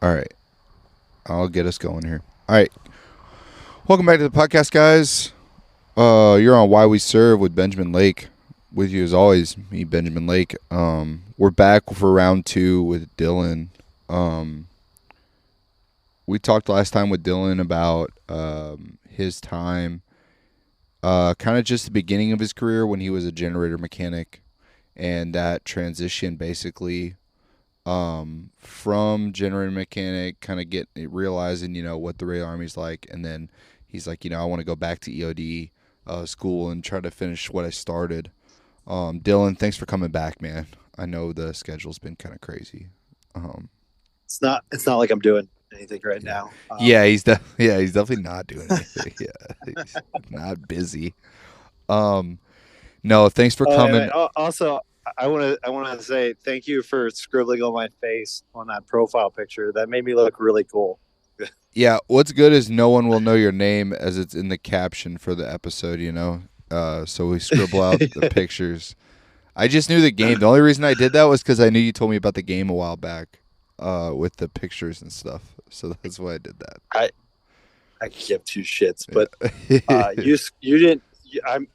All right. I'll get us going here. All right. Welcome back to the podcast, guys. You're on Why We Serve with Benjamin Lake. With you as always, me, Benjamin Lake. We're back for round two with Dylan. We talked last time with Dylan about his time, kind of just the beginning of his career when he was a generator mechanic, and that transition basically from generator mechanic, kind of get realizing what the Rail Army's like, and then he's like, I want to go back to EOD school and try to finish what I started. Dylan, thanks for coming back, man. I know the schedule's been kind of crazy. Um, It's not like I'm doing anything right yeah, now. he's definitely not doing anything. Yeah, he's not busy. Um, no, thanks for Oh, and coming. also I want to say thank you for scribbling on my face on that profile picture. That made me look really cool. Yeah, what's good is no one will know your name as it's in the caption for the episode, so we scribble out the pictures. I just knew the game. The only reason I did that was because I knew you told me about the game a while back, with the pictures and stuff. So that's why I did I I give two shits, but that. you didn't.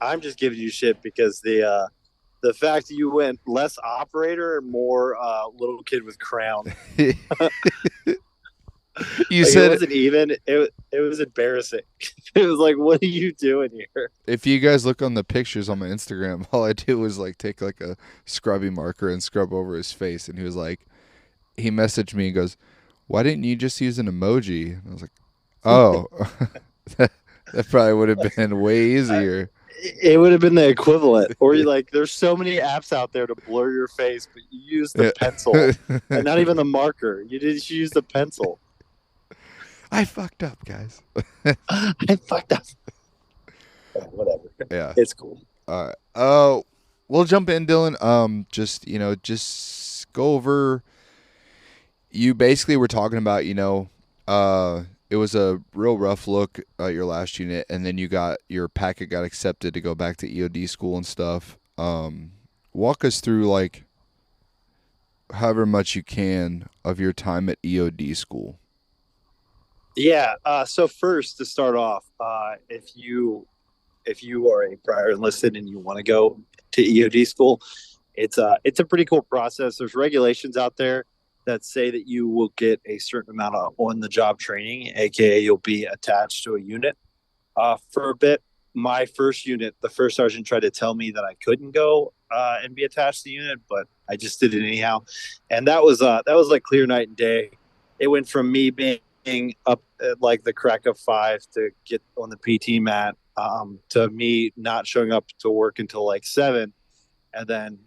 I'm just giving you shit because the fact that you went less operator and more little kid with crown. You Like it said wasn't even. It was embarrassing. It was like, what are you doing here? if you guys look on the pictures on my Instagram, all I did was like take like a scrubby marker and scrub over his face, and he messaged me and goes, "Why didn't you just use an emoji?" And I was like, "Oh, that probably would have been way easier." It would have been the equivalent. Or you like, there's so many apps out there to blur your face, but you use the Yeah. pencil and not even the marker. You use the pencil. I fucked up, guys. I fucked up. Whatever. Yeah. It's cool. All right. Oh, we'll jump in, Dylan. Just go over. You basically were talking about, it was a real rough look at your last unit, and then your packet got accepted to go back to EOD school and stuff. Walk us through like however much you can of your time at EOD school. Yeah. So first to start off, if you are a prior enlisted and you want to go to EOD school, it's a pretty cool process. There's regulations out there that say that you will get a certain amount of on the job training, aka you'll be attached to a unit for a bit. My first unit, the first sergeant tried to tell me that I couldn't go and be attached to the unit, but I just did it anyhow, and that was like clear night and day. It went from me being up at like the crack of 5 to get on the PT mat to me not showing up to work until like 7, and then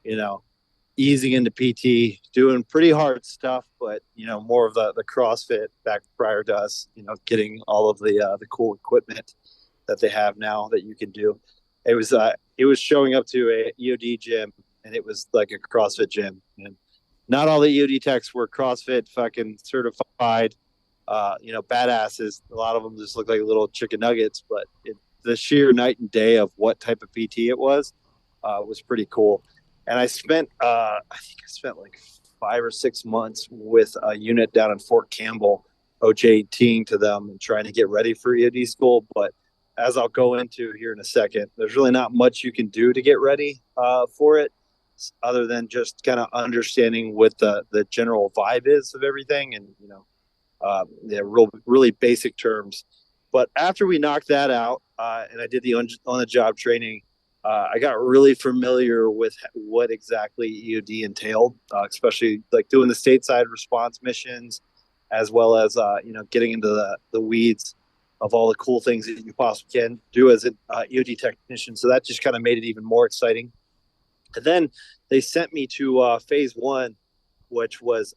easing into PT, doing pretty hard stuff, but more of the CrossFit back prior to us, getting all of the cool equipment that they have now that you can do. It was showing up to a EOD gym, and it was like a CrossFit gym, and not all the EOD techs were CrossFit fucking certified, badasses. A lot of them just look like little chicken nuggets, but the sheer night and day of what type of PT it was pretty cool. And I think I spent like 5 or 6 months with a unit down in Fort Campbell, OJTing to them and trying to get ready for EOD school. But as I'll go into here in a second, there's really not much you can do to get ready for it, other than just kind of understanding what the general vibe is of everything, and really basic terms. But after we knocked that out, and I did the on the job training, I got really familiar with what exactly EOD entailed, especially like doing the stateside response missions, as well as getting into the weeds of all the cool things that you possibly can do as an EOD technician. So that just kind of made it even more exciting. And then they sent me to phase one, which was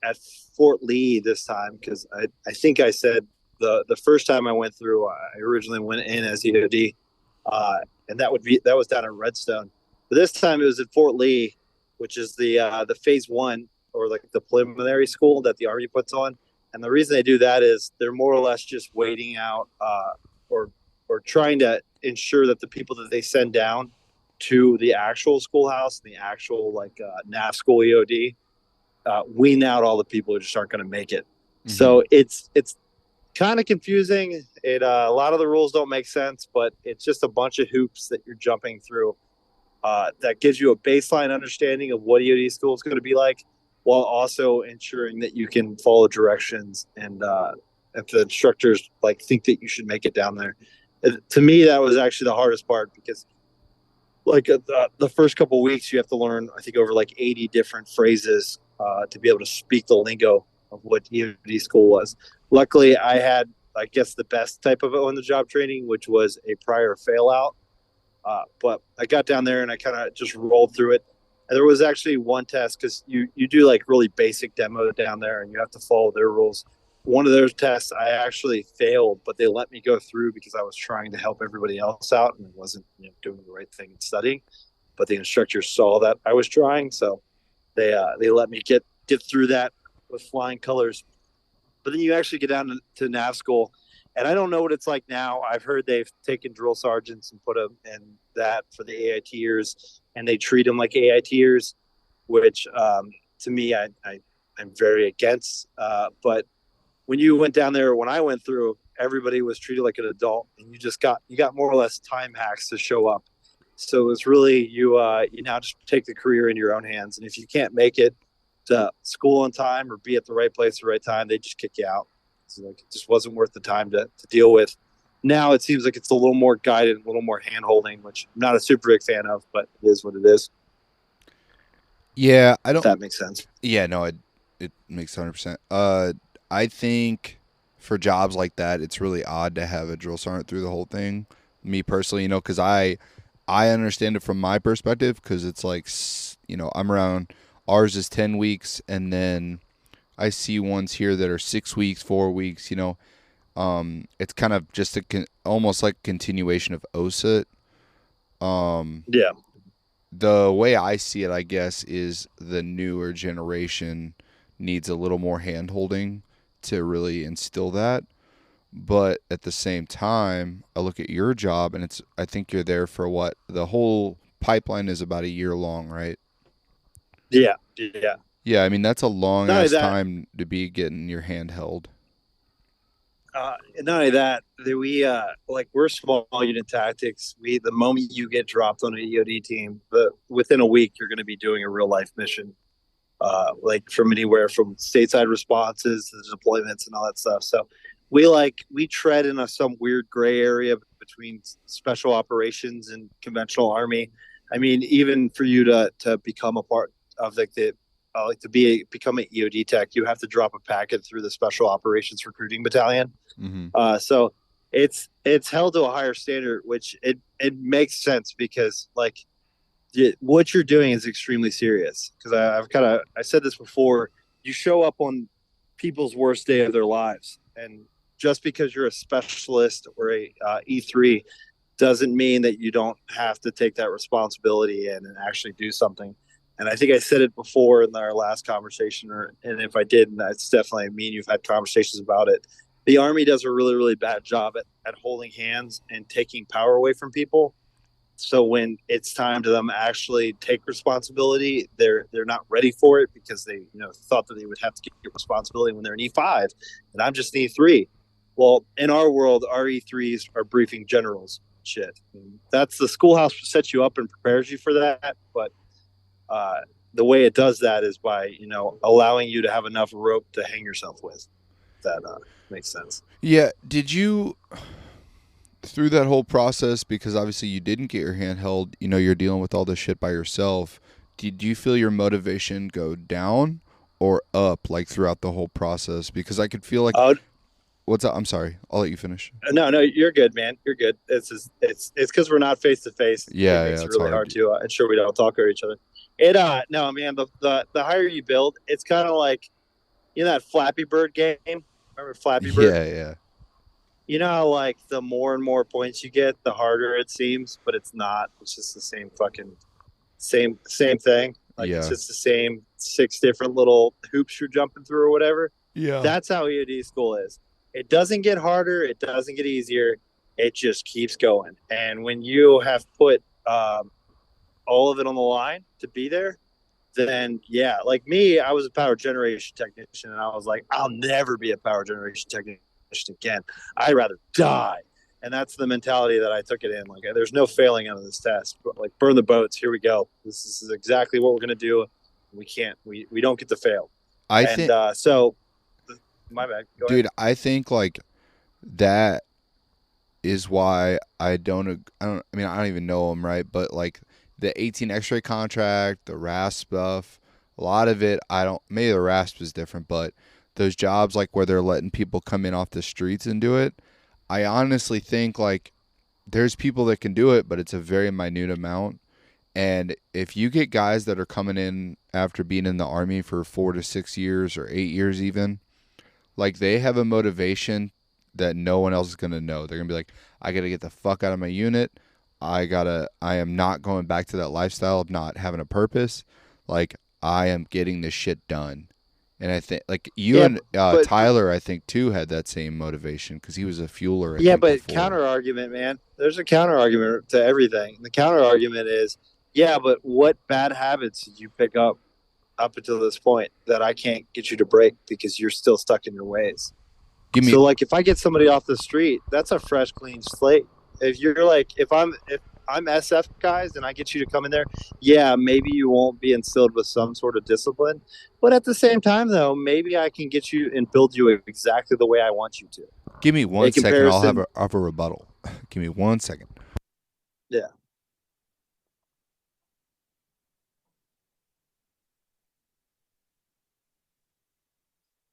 at Fort Lee this time, because I think I said the first time I went through, I originally went in as EOD, uh, and that was down in Redstone. But this time it was at Fort Lee, which is the phase one, or like the preliminary school that the Army puts on. And the reason they do that is they're more or less just waiting out, or trying to ensure that the people that they send down to the actual schoolhouse, the actual like NAF school EOD, wean out all the people who just aren't going to make it. Mm-hmm. So it's kind of confusing. It a lot of the rules don't make sense, but it's just a bunch of hoops that you're jumping through. That gives you a baseline understanding of what EOD school is going to be like, while also ensuring that you can follow directions and if the instructors like think that you should make it down there. To me, that was actually the hardest part because like the first couple of weeks you have to learn I think over like 80 different phrases to be able to speak the lingo of what EOD school was. Luckily I had I guess the best type of on the job training, which was a prior fail out, but I got down there and I kind of just rolled through it. And there was actually one test because you do like really basic demo down there and you have to follow their rules. One of those tests I actually failed, but they let me go through because I was trying to help everybody else out and wasn't doing the right thing and studying. But the instructors saw that I was trying, so they let me get through that with flying colors. But then you actually get down to nav school, and I don't know what it's like now. I've heard they've taken drill sergeants and put them in that for the AITers, and they treat them like AITers, which to me I'm very against. But when you went down there, when I went through, everybody was treated like an adult, and you got more or less time hacks to show up. So it's really you now just take the career in your own hands, and if you can't make it to school on time or be at the right place at the right time, they just kick you out. So like it just wasn't worth the time to deal with. Now it seems like it's a little more guided, a little more hand holding, which I'm not a super big fan of, but it is what it is. Yeah, I If don't. that makes sense. Yeah, no, it makes 100%. I think for jobs like that, it's really odd to have a drill sergeant through the whole thing. Me personally, because I understand it from my perspective because it's like I'm around. Ours is 10 weeks, and then I see ones here that are 6 weeks, 4 weeks. It's kind of just almost like continuation of OSUT. Um, Yeah, the way I see it, I guess, is the newer generation needs a little more hand holding to really instill that. But at the same time, I look at your job and I think you're there for what? The whole pipeline is about a year long, right? yeah. Yeah, I mean, that's a long Not only ass that, time to be getting your hand held. not only that, we like we're small unit tactics. We the moment you get dropped on an EOD team, within a week you're going to be doing a real life mission. Like from anywhere from stateside responses to the deployments and all that stuff. So we tread in some weird gray area between special operations and conventional army. I mean, even for you to become a part of the like to become an EOD tech, you have to drop a packet through the special operations recruiting battalion. Mm-hmm. So it's held to a higher standard, which it makes sense because like what you're doing is extremely serious. Because I've kind of I said this before. You show up on people's worst day of their lives, and just because you're a specialist or a E3 doesn't mean that you don't have to take that responsibility and actually do something. And I think I said it before in our last conversation, and if I didn't, that's definitely me and you've had conversations about it. The Army does a really, really bad job at holding hands and taking power away from people. So when it's time to them actually take responsibility, they're not ready for it because they thought that they would have to get responsibility when they're in E5, and I'm just an E3. Well, in our world, our E3s are briefing generals. Shit, that's the schoolhouse sets you up and prepares you for that. But uh, the way it does that is by allowing you to have enough rope to hang yourself with. That makes sense. Yeah, did you through that whole process, because obviously you didn't get your hand held, you're dealing with all this shit by yourself. Did you feel your motivation go down or up like throughout the whole process? Because I could feel like Oh, what's up? I'm sorry. I'll let you finish. no, you're good, man. You're good. It's because we're not face to face. It Yeah, yeah, makes it it's really hard hard. to ensure we don't talk over each other. It no, man. The higher you build, it's kind of like that Flappy Bird game. Remember Flappy Bird? Yeah, yeah. You know how like the more and more points you get, the harder it seems, but it's not. It's just the same fucking same thing. Like it's Yeah. just the same six different little hoops you're jumping through or whatever. Yeah. That's how EOD school is. It doesn't get harder. It doesn't get easier. It just keeps going. And when you have put all of it on the line to be there, then yeah, like me, I was a power generation technician, and I was like, I'll never be a power generation technician again. I'd rather die. And that's the mentality that I took it in. Like, there's no failing out of this test. But like, burn the boats. Here we go. This is exactly what we're gonna do. We can't. We don't get to fail. I And think, so, my bad. Go ahead. dude, I think like that is why I mean, I don't even know them, right? But like the 18 X-ray contract, the RASP stuff, a lot of it, I don't. Maybe the RASP is different, but those jobs like where they're letting people come in off the streets and do it, I honestly think like there's people that can do it, but it's a very minute amount. And if you get guys that are coming in after being in the army for 4 to 6 years or 8 years, even, like they have a motivation that no one else is gonna know. They're gonna be like, I gotta get the fuck out of my unit. I am not going back to that lifestyle of not having a purpose. Like I am getting this shit done. And I think like you Yeah, and but Tyler, I think too had that same motivation because he was a fueler, I yeah, think, but before. counter argument, man. There's a counter argument to everything. The counter argument is, yeah, but what bad habits did you pick up until this point that I can't get you to break because you're still stuck in your ways? Give me So like if I get somebody off the street, that's a fresh, clean slate. If I'm SF guys and I get you to come in there, yeah, maybe you won't be instilled with some sort of discipline. But at the same time though, maybe I can get you and build you exactly the way I want you to. Give me one In second. comparison, I'll have a rebuttal. Give me 1 second. yeah.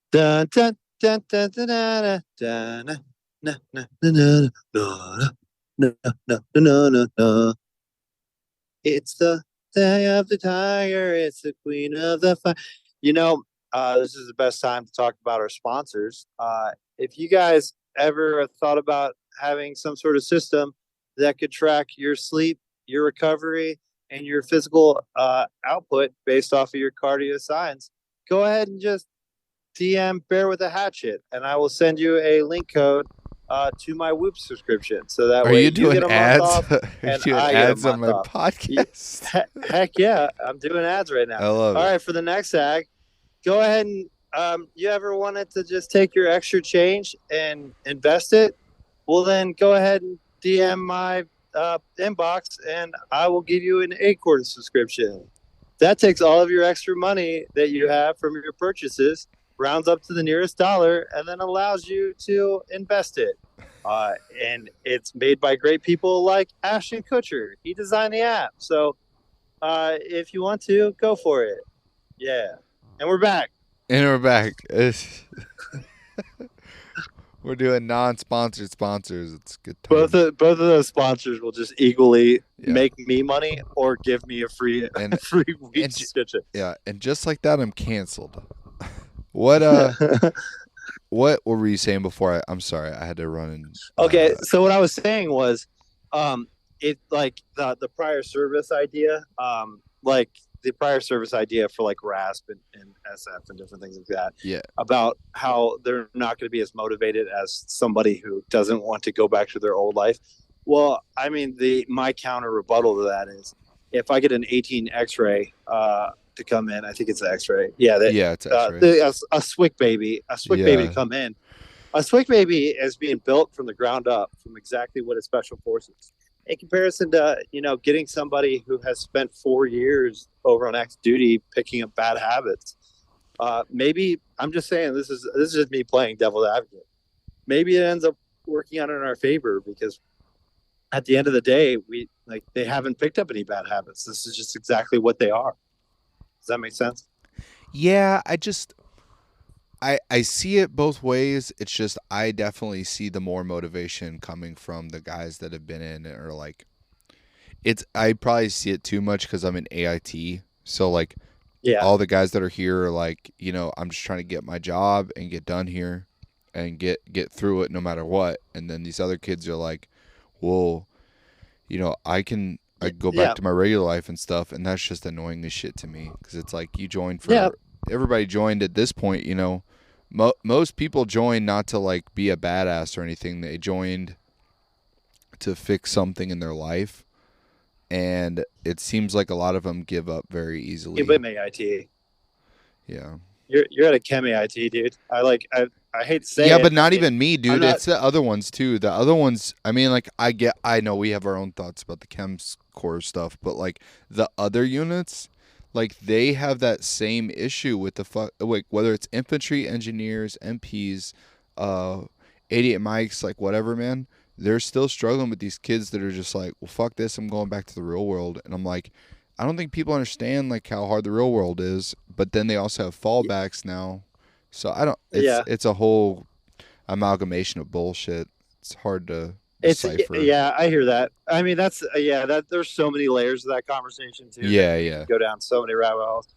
Dun, dun, dun, dun, dun, dun, dun, dun, na, na, na, na, na, na, na, na, na, na, na. It's the day of the tiger. It's the queen of the fire. You know, this is the best time to talk about our sponsors. If you guys ever thought about having some sort of system that could track your sleep, your recovery, and your physical output based off of your cardio signs, go ahead and just DM Bear with a Hatchet, and I will send you a link code to my Whoop subscription. So that Are way you you doing get a month ads? off Are you and doing I get a ads on month my off. podcast? Heck yeah, I'm doing ads right now. I love All it. right, for the next ad, go ahead and you ever wanted to just take your extra change and invest it? Well, then go ahead and DM my inbox, and I will give you an Acorn subscription. That takes all of your extra money that you have from your purchases, rounds up to the nearest dollar, and then allows you to invest it. And it's made by great people like Ashton Kutcher. He designed the app. So if you want to, go for it. Yeah. And we're back. And we're back. We're doing non-sponsored sponsors. It's good times. Both of those sponsors will just equally Yeah. make me money or give me a free And free week and subscription. yeah, and just like that, I'm canceled. What what were you saying before? I'm sorry, I had to run and Okay, so what I was saying was, it like the prior service idea, like the prior service idea for like RASP and SF and different things like that, yeah. about how they're not going to be as motivated as somebody who doesn't want to go back to their old life. Well, I mean, the my counter rebuttal to that is, if I get an 18 X-ray to come in, I think it's the X-ray, yeah, that Yeah, it's X-ray. a SWIC baby to Yeah. come in. A Swig Baby is being built from the ground up from exactly what is special forces. In comparison to, getting somebody who has spent 4 years over on active duty picking up bad habits. Maybe I'm just saying this is just me playing devil's advocate. Maybe it ends up working out in our favor because at the end of the day, they haven't picked up any bad habits. This is just exactly what they are. Does that make sense? Yeah, I see it both ways. It's just I definitely see the more motivation coming from the guys that have been in or like it's I probably see it too much cuz I'm in AIT. So like Yeah. all the guys that are here are like, I'm just trying to get my job and get done here and get through it no matter what. And then these other kids are like, "Well, I can go back Yeah. to my regular life and stuff," and that's just annoying as shit to me because it's like you joined Yeah. for everybody joined at this point. Most people join not to like be a badass or anything. They joined to fix something in their life, and it seems like a lot of them give up very You easily. blame AIT. Yeah. You're at a chem AIT, dude. I hate to Yeah, say but it. I not mean, even me, I'm dude. not. It's the other ones too. The other ones, I mean, like I know we have our own thoughts about the chems core stuff, but like the other units, like they have that same issue with the like whether it's infantry, engineers, MPs, uh, 88 mics, like whatever, man. They're still struggling with these kids that are just like, well, fuck this, I'm going back to the real world, and I'm like, I don't think people understand like how hard the real world is, but then they also have fallbacks now. So I don't. It's Yeah, it's a whole amalgamation of bullshit. It's hard to decipher. yeah. I hear that. I mean, that's yeah. That there's so many layers of that conversation too that Yeah, you yeah. could go down so many rabbit holes.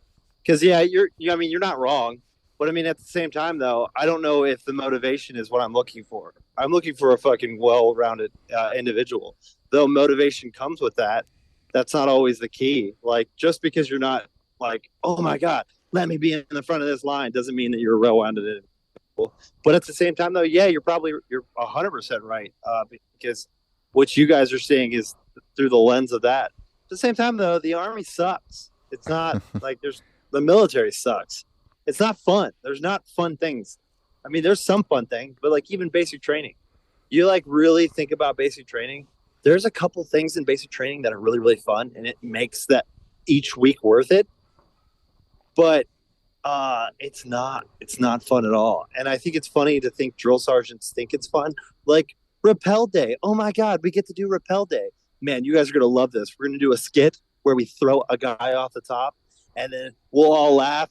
Because yeah, I mean, you're not wrong, but I mean, at the same time, though, I don't know if the motivation is what I'm looking for. I'm looking for a fucking well-rounded individual. Though motivation comes with that, that's not always the key. Like just because you're not like, oh my god, let me be in the front of this line, doesn't mean that you're a well-rounded individual. But at the same time, though, yeah, you're 100% right because what you guys are seeing is through the lens of that. At the same time, though, the army sucks. It's not like there's the military sucks. It's not fun. There's not fun things. I mean, there's some fun things, but like even basic training, you like really think about basic training. There's a couple things in basic training that are really, really fun, and it makes that each week worth it. But it's not fun at all. And I think it's funny to think drill sergeants think it's fun. Like rappel day. Oh my god, we get to do rappel day. Man, you guys are gonna love this. We're gonna do a skit where we throw a guy off the top and then we'll all laugh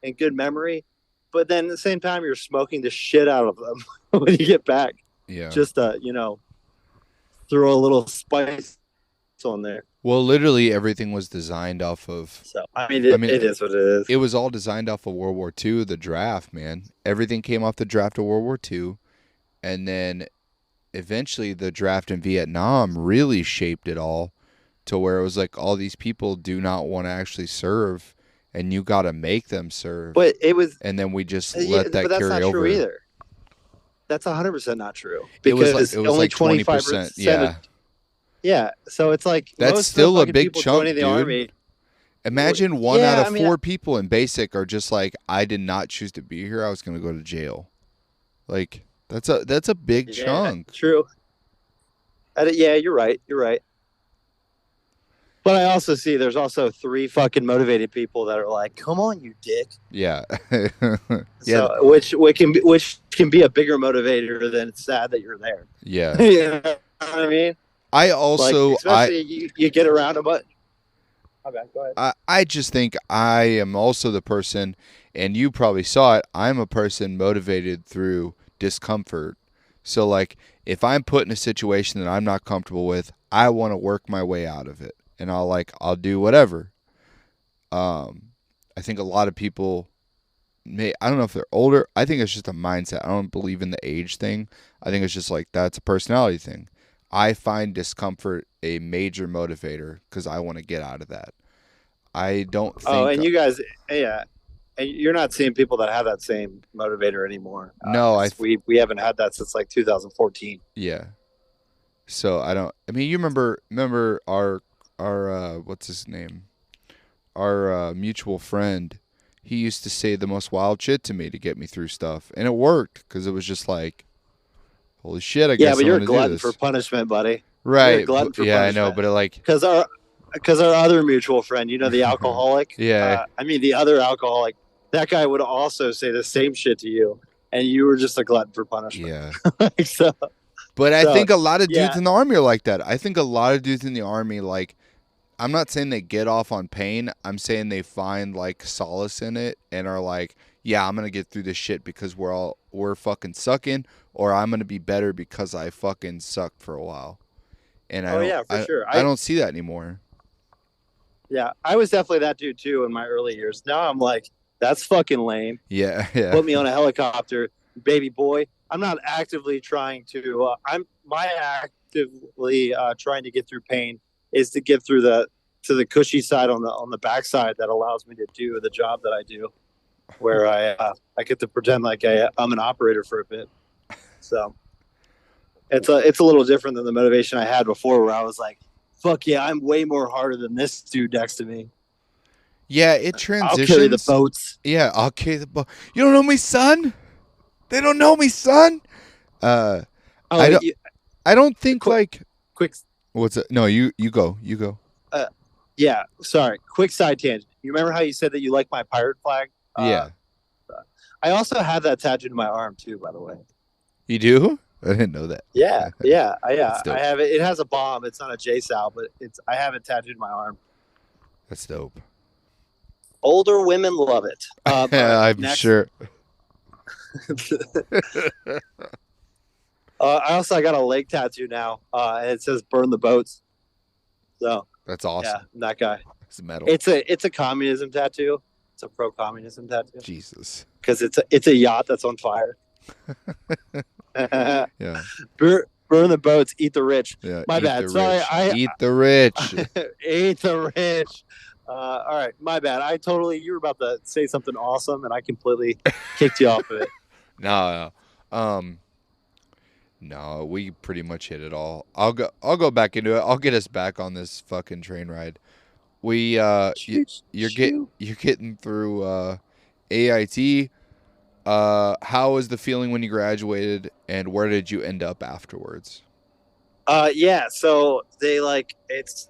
in good memory. But then at the same time you're smoking the shit out of them when you get back. Yeah. Just throw a little spice on there. Well, literally everything was designed off of. So I mean I it, mean, it is what it is. it was all designed off of World War II, the draft, man. Everything came off the draft of World War II, and then eventually the draft in Vietnam really shaped it all to where it was like all these people do not want to actually serve, and you got to make them serve, But it was and then we just yeah, let but that that's carry not true over. either. That's 100% not true It was like because only 20%. 25% of Yeah, yeah. So it's like that's most of the still a fucking big people joining chunk, the dude. army. Imagine one out Yeah, of I mean, four people in basic are just like, I did not choose to be here. I was going to go to jail. Like that's a big yeah, chunk. true. Yeah, you're right. You're right. But I also see there's also three fucking motivated people that are like, "Come on, you dick." Yeah, yeah, So which can be a bigger motivator than it's sad that you're there. yeah. You know what I mean? I Like also especially you get around a but. Okay, go ahead. I just think I am also the person, and you probably saw it. I'm a person motivated through discomfort. So like, if I'm put in a situation that I'm not comfortable with, I want to work my way out of it, and I'll do whatever. I think a lot of people I don't know if they're older. I think it's just a mindset. I don't believe in the age thing. I think it's just like that's a personality thing. I find discomfort a major motivator because I want to get out of that. I don't Oh, think and you guys, yeah, and you're not seeing people that have that same motivator anymore. no. We haven't had that since like 2014. Yeah. So I don't. I mean, you remember our what's his name? Our mutual friend. He used to say the most wild shit to me to get me through stuff, and it worked because it was just like, holy shit, I Yeah, guess but I'm you're a gonna do glutton for this. punishment, buddy. You're a Right. glutton for Yeah, I know, punishment but like, because our other mutual friend, the alcoholic. yeah, I mean, the other alcoholic. That guy would also say the same shit to you, and you were just a glutton for punishment. yeah. so, But I so think a lot of dudes yeah. in the army are like that. I think a lot of dudes in the army, like, I'm not saying they get off on pain. I'm saying they find like solace in it and are like, yeah, I'm gonna get through this shit because we're fucking sucking, or I'm gonna be better because I fucking sucked for a while. And I Oh don't, yeah, for I, sure. I don't see that anymore. Yeah, I was definitely that dude too in my early years. Now I'm like, that's fucking lame. Yeah, yeah, Put me on a helicopter, baby boy. I'm not actively trying to. I'm my actively trying to get through pain is to get through the cushy side on the backside that allows me to do the job that I do, where I get to pretend like I'm an operator for a bit. So it's a little different than the motivation I had before, where I was like, fuck yeah, I'm way more harder than this dude next to me. Yeah, it I'll carry the transitions. boats. Yeah, I'll carry the boat. You don't know me, son. They don't know me, son. Uh, Oh, I don't. I don't think quick, like quick. what's it? No, you go. You go. Uh, yeah, sorry. Quick side tangent. You remember how you said that you like my pirate flag? Yeah, I also have that tattooed to my arm too, by the way. you do. I didn't know that. Yeah. That's I dope. have it. It has a bomb. It's not a JSOW, but it's. I have it tattooed to my arm. That's dope. Older women love it. All right, I'm next. sure. I also got a leg tattoo now, and it says "Burn the boats." So That's yeah, awesome. I'm that guy. It's metal. It's a communism tattoo. It's a pro communism tattoo Jesus. because it's a yacht that's on fire. Yeah. Burn the boats, eat the rich. Yeah. My Eat bad. the Sorry, rich. Eat the rich. eat the rich. All right, my bad. You were about to say something awesome, and I completely kicked you off of it. No, no. No, we pretty much hit it all. I'll go back into it. I'll get us back on this fucking train ride. We Shoot, you're getting through AIT. How was the feeling when you graduated, and where did you end up afterwards? Yeah. So they like it's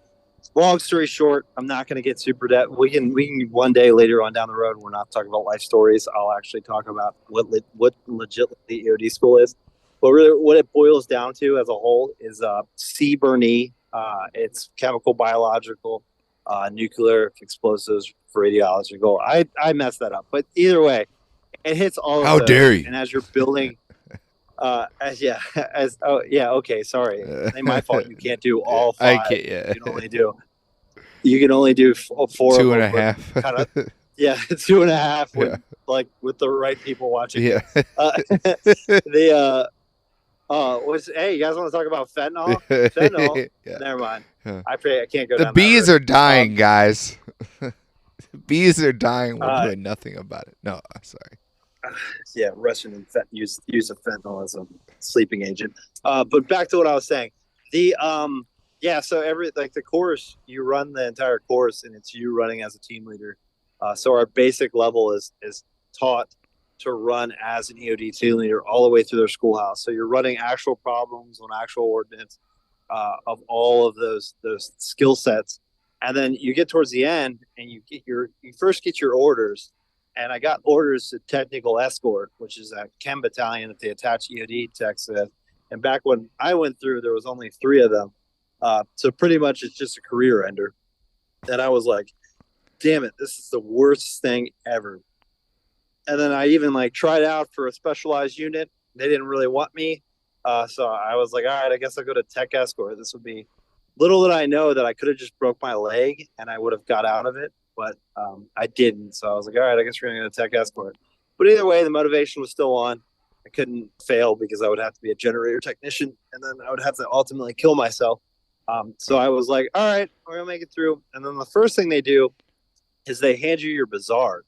long story short. I'm not going to get super depth. We can one day later on down the road. We're not talking about life stories. I'll actually talk about what legit the EOD school is. But really, what it boils down to as a whole is CBRNE. It's chemical, biological, nuclear, explosives, radiological. I messed that up, but either way, it hits all of How dare those. you? And as you're building as yeah, as oh yeah, okay, sorry, it ain't my fault. You can't do all I five. can't. Yeah. You can only do four of Two and them, a but half. kind of yeah, two and a half Yeah. when like with the right people watching you. Yeah. The was hey, you guys want to talk about fentanyl? Fentanyl. Yeah. Never mind. Yeah. I can't go The down that bees road. are dying, guys. Bees are dying. We're Uh, doing nothing about it. No, sorry. yeah, Russian use of fentanyl as a sleeping agent. But back to what I was saying. The yeah, so every like the course you run the entire course and it's you running as a team leader. So our basic level is taught to run as an EOD team leader all the way through their schoolhouse. So you're running actual problems on actual ordnance of all of those skill sets, and then you get towards the end and you first get your orders, and I got orders to technical escort, which is a chem battalion that they attach EOD techs with. And back when I went through, there was only three of them, so pretty much it's just a career ender. And I was like, damn it, this is the worst thing ever. And then I even like tried out for a specialized unit. They didn't really want me. So I was like, all right, I guess I'll go to tech escort. This would be little did I know that I could have just broke my leg and I would have got out of it, but I didn't. So I was like, all right, I guess we're going to go to tech escort. But either way, the motivation was still on. I couldn't fail because I would have to be a generator technician and then I would have to ultimately kill myself. So I was like, all right, we're going to make it through. And then the first thing they do is they hand you your bazaar.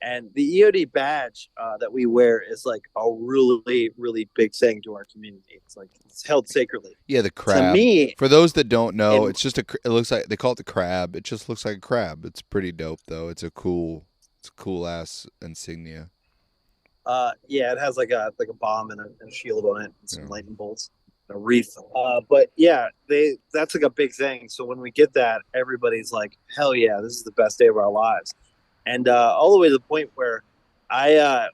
And the EOD badge that we wear is like a really, really big thing to our community. It's like it's held sacredly. Yeah, the To crab. me, For those that don't know, in it's just a. It looks like they call it the crab. It just looks like a crab. It's pretty dope though. It's a cool ass insignia. yeah, it has like a bomb and a shield on it and some Yeah. lightning bolts, and a wreath. But yeah, they that's like a big thing. So when we get that, everybody's like, hell yeah, this is the best day of our lives. And all the way to the point where I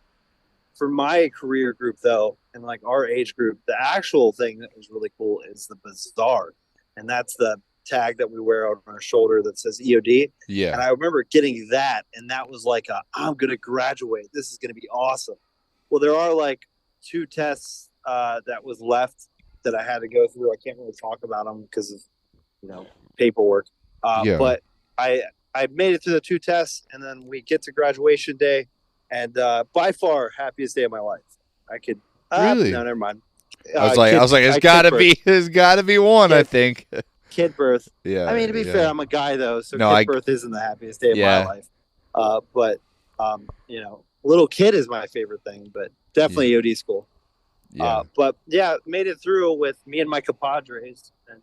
for my career group though, and like our age group, the actual thing that was really cool is the bazaar, and that's the tag that we wear on our shoulder that says EOD. And Yeah. I remember getting that, and that was like, I'm gonna graduate. This is gonna be awesome. Well, there are like two tests that was left that I had to go through. I can't really talk about them because of paperwork. Yeah. But I made it through the two tests, and then we get to graduation day, and by far happiest day of my life. I could no, Really? never mind. I was like, there's gotta be one. I Kid, think. kid birth. I Yeah. mean, to be fair, Yeah. I'm a guy though, so No, kid birth isn't the happiest day of my Yeah. life. But little kid is my favorite thing, but Yeah. definitely EOD school. Yeah. But yeah, made it through with me and my compadres. And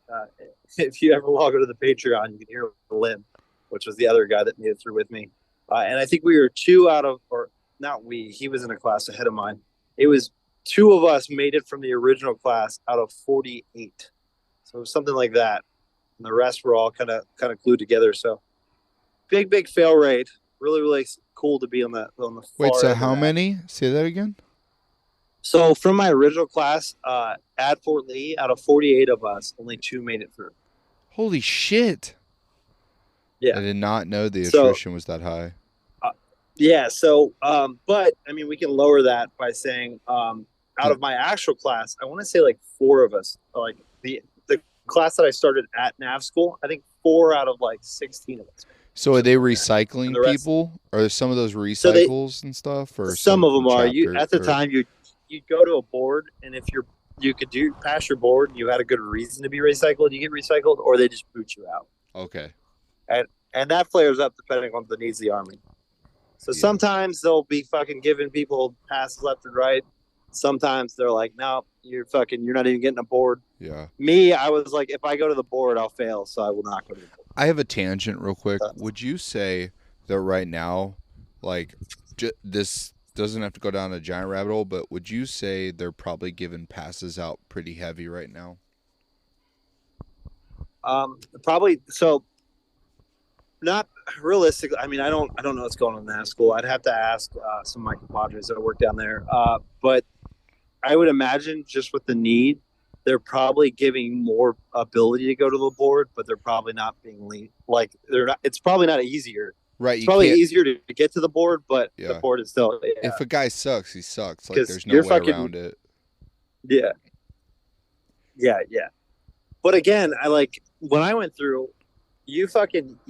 if you ever log into the Patreon, you can hear Lim, which was the other guy that made it through with me. And I think we were two out of, or not we, he was in a class ahead of mine. It was two of us made it from the original class out of 48. So something like that. And the rest were all kind of glued together. So big fail rate. Really, really cool to be on the Wait, far so end of how that. many? Say that again. So from my original class at Fort Lee, out of 48 of us, only two made it through. Holy shit. I Yeah. did not know the So attrition was that high. uh, yeah. So but I mean, we can lower that by saying out Did, of my actual class, I want to say like four of us, like the class that I started at Nav school, I think four out of like 16 of us, so or are they something like that, and recycling the rest. people? Are some of those So they recycles and stuff, or some some of from them are you chapter? at the Or time you go to a board, and if you could do pass your board and you had a good reason to be recycled, you get recycled, or they just boot you out. okay, and and that flares up depending on the needs of the army. So yeah, sometimes they'll be fucking giving people passes left and right. Sometimes they're like, no, you're not even getting a board. yeah. Me, I was like, if I go to the board, I'll fail, so I will not go to the board. I have a tangent real quick. So, Would you say that right now, like, this doesn't have to go down a giant rabbit hole, but would you say they're probably giving passes out pretty heavy right now? probably so not realistically. I mean, I don't know what's going on in that school. I'd have to ask some of my compadres that work down there. But I would imagine just with the need, they're probably giving more ability to go to the board, but they're probably not being like they're not. It's probably not easier. Right, It's you probably can't. easier to get to the board, but the Yeah, board is still if a guy sucks, he sucks. Like, because there's no you're way fucking around it. yeah yeah. But again, I like when I went through. You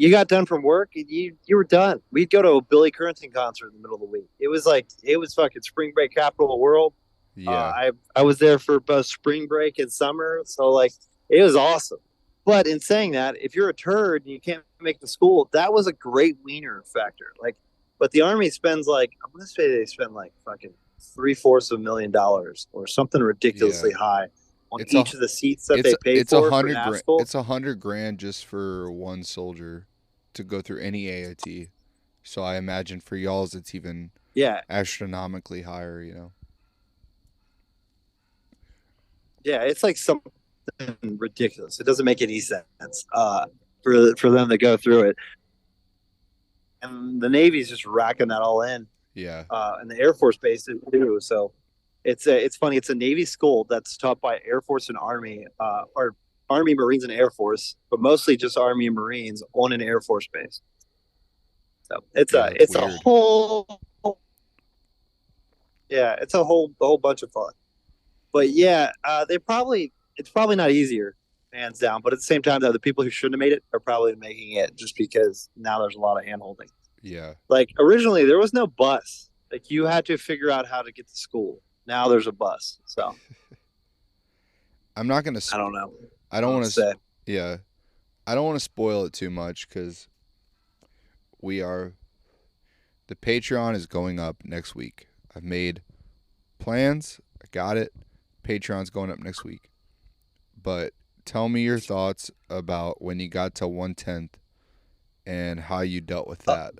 got done from work and you were done. We'd go to a Billy Currington concert in the middle of the week. It was fucking spring break capital of the world. Yeah, I was there for both spring break and summer, so like it was awesome. But in saying that, if you're a turd and you can't make the school, that was a great wiener factor. Like, but the army spends like I'm gonna say they spend like fucking three-fourths of $1 million or something yeah. ridiculously high on It's a each of the seats that they pay it's a for hundred nav grand. school. It's 100 grand just for one soldier to go through any AIT. So I imagine for y'all's, it's even Yeah, astronomically higher. You know. yeah, it's like something ridiculous. It doesn't make any sense for them to go through it. And the Navy's just racking that all in, Yeah, and the Air Force Base too. So it's funny. It's a Navy school that's taught by Air Force and Army, or Army, Marines, and Air Force, but mostly just Army and Marines on an Air Force base. So it's yeah. a That's it's a weird. whole yeah, it's a whole bunch of fun. But yeah, it's probably not easier, hands down. But at the same time, though, the people who shouldn't have made it are probably making it just because now there's a lot of hand holding. Yeah. Like originally, there was no bus. Like you had to figure out how to get to school. Now there's a bus. So I'm not gonna. I don't know. I I don't don't want to. say. Yeah. I don't want to spoil it too much because we are. The Patreon is going up next week. I've made plans. I got it. Patreon's going up next week. But tell me your thoughts about when you got to 1/10 and how you dealt with Uh, that.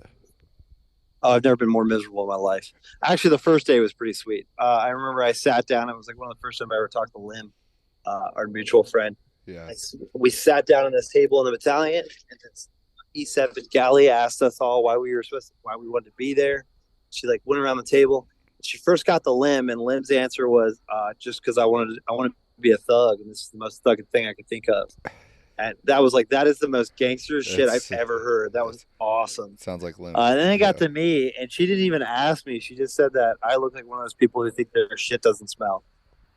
I've never been more miserable in my life. Actually, the first day was pretty sweet. I remember I sat down. It was like one of the first times I ever talked to Lim, our mutual friend. Yeah. We sat down on this table in the battalion, and this E7 galley asked us all why we wanted to be there. She like went around the table. She first got the Lim, and Lim's answer was just because I wanted to be a thug, and this is the most thugged thing I could think of. And that was like that is the most gangster shit I've That's ever heard. That was that's awesome. sounds like Lim. And then it got Yeah. to me, and she didn't even ask me. She just said that I look like one of those people who think their shit doesn't smell.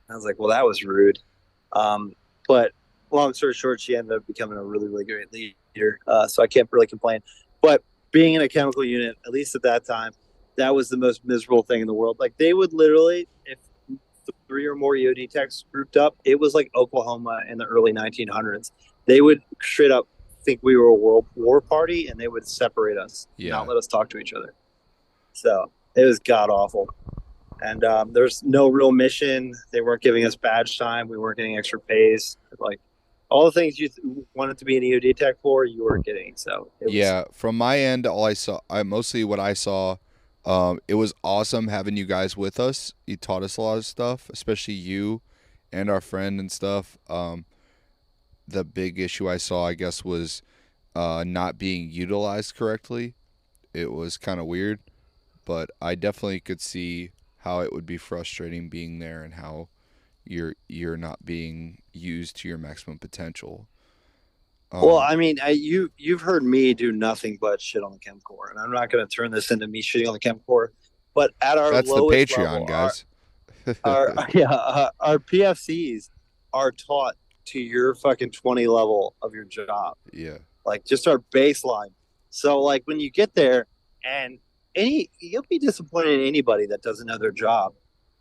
I was like, well, that was rude. But long story short, she ended up becoming a really, really great leader. So I can't really complain. But being in a chemical unit, at least at that time, that was the most miserable thing in the world. Like they would literally, if three or more EOD techs grouped up, it was like Oklahoma in the early 1900s. They would straight up think we were a world war party, and they would separate us, Yeah. not let us talk to each other. So it was god awful. And there's no real mission. They weren't giving us badge time. We weren't getting extra pays. Like all the things you wanted to be an EOD tech for, you weren't getting. So it was. Yeah, from my end, all I saw, I mostly what I saw, it was awesome having you guys with us. You taught us a lot of stuff, especially you and our friend and stuff. The big issue I saw, I guess, was not being utilized correctly. It was kind of weird, but I definitely could see how it would be frustrating being there and how you're not being used to your maximum potential. Well, Um, I mean, you've heard me do nothing but shit on the chem core, and I'm not going to turn this into me shitting on the chem core. But at our that's the lowest Patreon, level, guys. our yeah, our PFCs are taught to your fucking 20 level of your job, Yeah, like just our baseline. So like when you get there, and you'll be disappointed in anybody that doesn't know their job,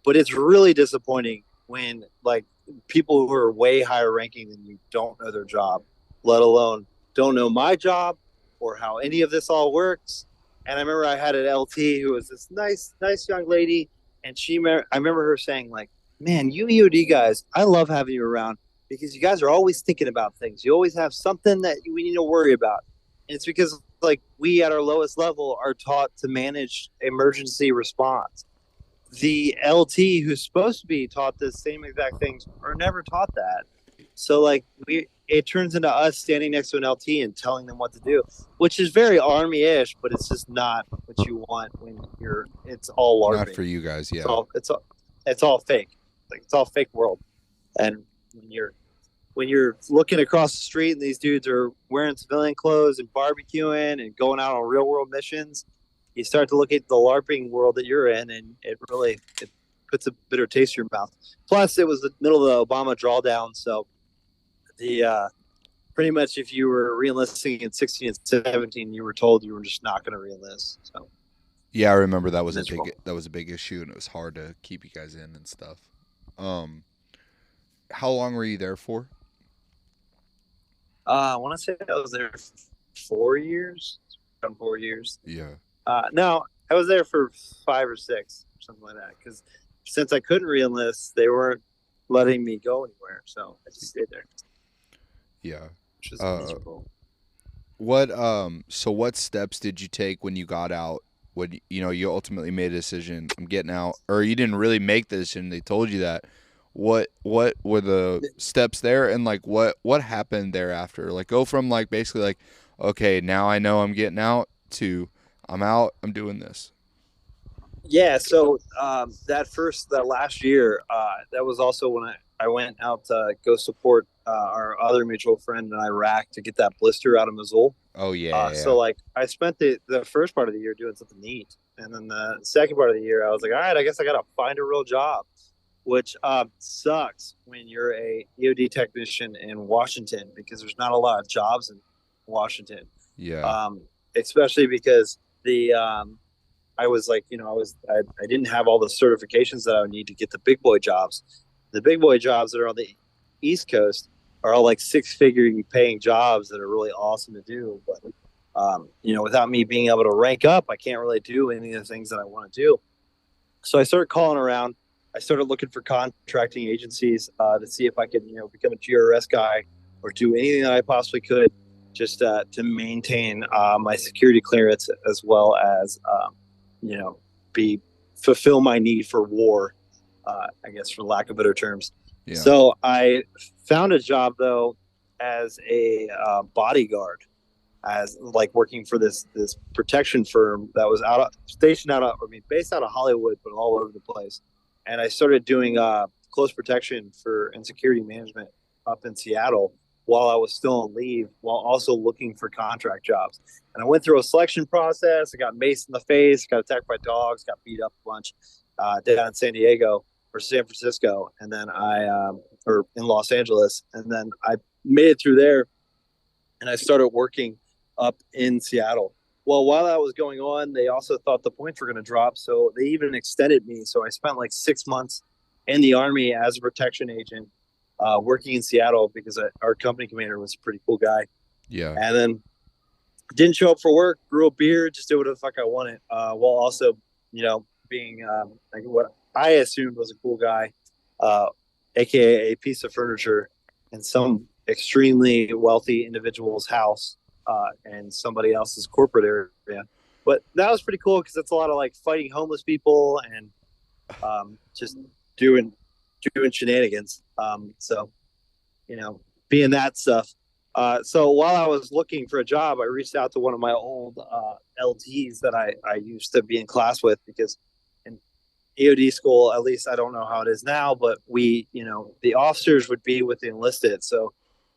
but it's really disappointing when like people who are way higher ranking than you don't know their job, let alone don't know my job or how any of this all works. And I remember I had an LT who was this nice young lady, and I remember her saying like, "Man, you EOD guys, I love having you around because you guys are always thinking about things. You always have something that we need to worry about." And it's because like we at our lowest level are taught to manage emergency response. The LT who's supposed to be taught the same exact things are never taught that. So like it turns into us standing next to an LT and telling them what to do, which is very army-ish, but it's just not what you want when you're. It's all not LARPing. for you guys. It's Yeah, all it's all it's all fake. Like it's all fake world. And when you're looking across the street and these dudes are wearing civilian clothes and barbecuing and going out on real world missions, you start to look at the LARPing world that you're in, and it puts a bitter taste in your mouth. Plus, it was the middle of the Obama drawdown, so the pretty much if you were reenlisting in 16 and 17, you were told you were just not going to reenlist. So yeah. I remember miserable. that was a big issue, and it was hard to keep you guys in and stuff. Um, how long were you there for? I want to say I was there for 4 years, around 4 years. Yeah, No, I was there for 5 or 6, something like that. Because since I couldn't reenlist, they weren't letting me go anywhere, so I just stayed there, yeah. which was Uh, miserable. what So what steps did you take when you got out? When you ultimately made a decision, I'm getting out, or you didn't really make the decision, they told you that. What were the steps there, and like what happened thereafter? Like go from like basically like, okay, now I know I'm getting out, to I'm out, I'm doing this. Yeah, so that last year, that was also when I went out to go support our other mutual friend in Iraq to get that blister out of Mosul. Oh yeah, So yeah. like I spent the first part of the year doing something neat, and then the second part of the year I was like, all right, I guess I gotta find a real job, which sucks when you're a EOD technician in Washington because there's not a lot of jobs in Washington, Yeah. um, especially because the I was like, I didn't have all the certifications that I would need to get the big boy jobs. The big boy jobs that are on the East Coast are all like six-figure paying jobs that are really awesome to do. But without me being able to rank up, I can't really do any of the things that I want to do. So I started calling around. I started looking for contracting agencies to see if I could, become a GRS guy or do anything that I possibly could just to maintain my security clearance as well as, you know, be fulfill my need for war, I guess, for lack of better terms. Yeah. So I found a job though as a bodyguard, as like working for this protection firm that was stationed based out of Hollywood, but all over the place. And I started doing close protection and security management up in Seattle while I was still on leave, while also looking for contract jobs. And I went through a selection process. I got maced in the face, got attacked by dogs, got beat up a bunch down in San Diego or San Francisco, and then or in Los Angeles, and then I made it through there, and I started working up in Seattle. Well, while that was going on, they also thought the points were going to drop, so they even extended me. So I spent like 6 months in the Army as a protection agent, working in Seattle because our company commander was a pretty cool guy. Yeah. And then didn't show up for work, grew a beard, just did whatever the fuck I wanted, while also, being like what I assumed was a cool guy, uh, aka a piece of furniture in some extremely wealthy individual's house and somebody else's corporate area. But that was pretty cool because it's a lot of like fighting homeless people and just doing shenanigans. So being that stuff. So while I was looking for a job, I reached out to one of my old LTs that I used to be in class with because in EOD school, at least I don't know how it is now, but the officers would be with the enlisted. So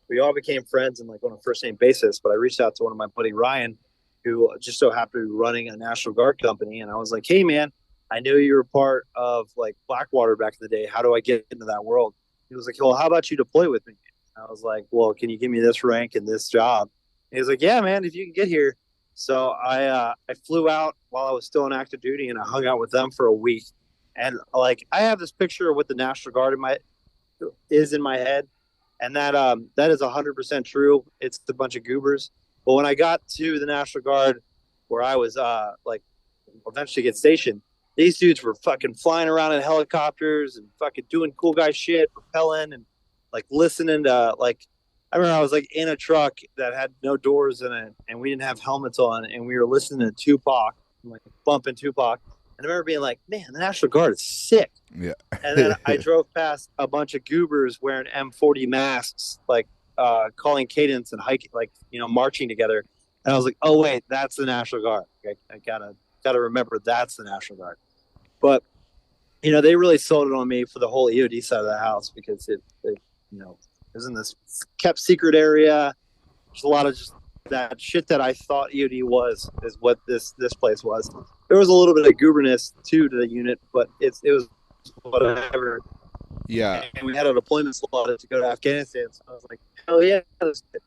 we all became friends and like on a first name basis. But I reached out to one of my buddy Ryan, who just so happened to be running a National Guard company, and I was like, "Hey, man, I knew you were part of like Blackwater back in the day. How do I get into that world?" He was like, "Well, how about you deploy with me?" I was like, "Well, can you give me this rank and this job?" And he was like, "Yeah, man, if you can get here." So I flew out while I was still on active duty, and I hung out with them for a week. And like I have this picture of what the National Guard in my head, and that is 100% true. It's a bunch of goobers. But when I got to the National Guard, where I was like eventually get stationed, these dudes were fucking flying around in helicopters and fucking doing cool guy shit, rappelling and like listening to like. I remember I was like in a truck that had no doors in it, and we didn't have helmets on, and we were listening to Tupac, like bumping Tupac. And I remember being like, "Man, the National Guard is sick." Yeah. And then I drove past a bunch of goobers wearing M40 masks, like calling cadence and hiking, like marching together. And I was like, "Oh wait, that's the National Guard. I gotta remember that's the National Guard." But they really sold it on me for the whole EOD side of the house because it is in this kept secret area. There's a lot of just that shit that I thought EOD was is what this place was. There was a little bit of gooberness too to the unit, but it was whatever. Yeah. And we had a deployment slot to go to Afghanistan. So I was like, hell yeah. So I spent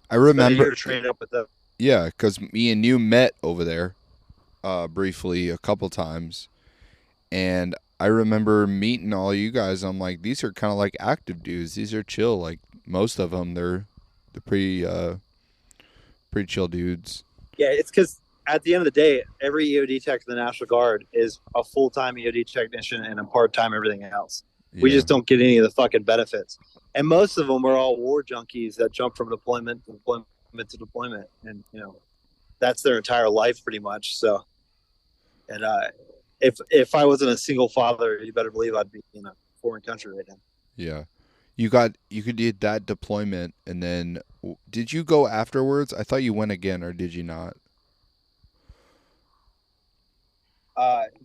a remember. year training up with them. Yeah, because me and you met over there briefly a couple times. And I remember meeting all you guys. I'm like, these are kind of like active dudes. These are chill. Like most of them, they're pretty chill dudes. Yeah, it's because at the end of the day, every EOD tech in the National Guard is a full time EOD technician and a part time everything else. We Yeah. just don't get any of the fucking benefits. And most of them are all war junkies that jump from deployment to deployment to deployment. And, that's their entire life pretty much. So, and if I wasn't a single father, you better believe I'd be in a foreign country right now. Yeah. You could did that deployment, and then did you go afterwards? I thought you went again, or did you not?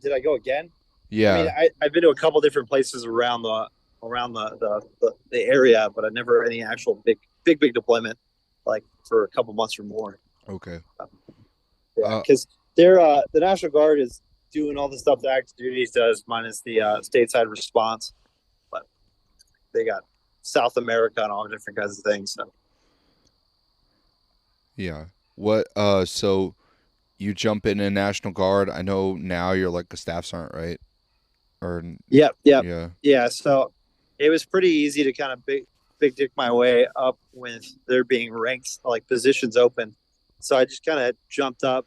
Did I go again? I mean, Yeah. I've been to a couple different places around the area, but I never any actual big deployment like for a couple months or more. Okay. Um, yeah, Uh. because the National Guard is doing all the stuff that active duties does, minus the stateside response. But they got South America and all different kinds of things. So Yeah. What? So you jump in a National Guard. I know now you're like a staff sergeant, right? Or yep, yep, yeah. yeah. So it was pretty easy to kind of big dick my way up with there being ranks like positions open. So I just kind of jumped up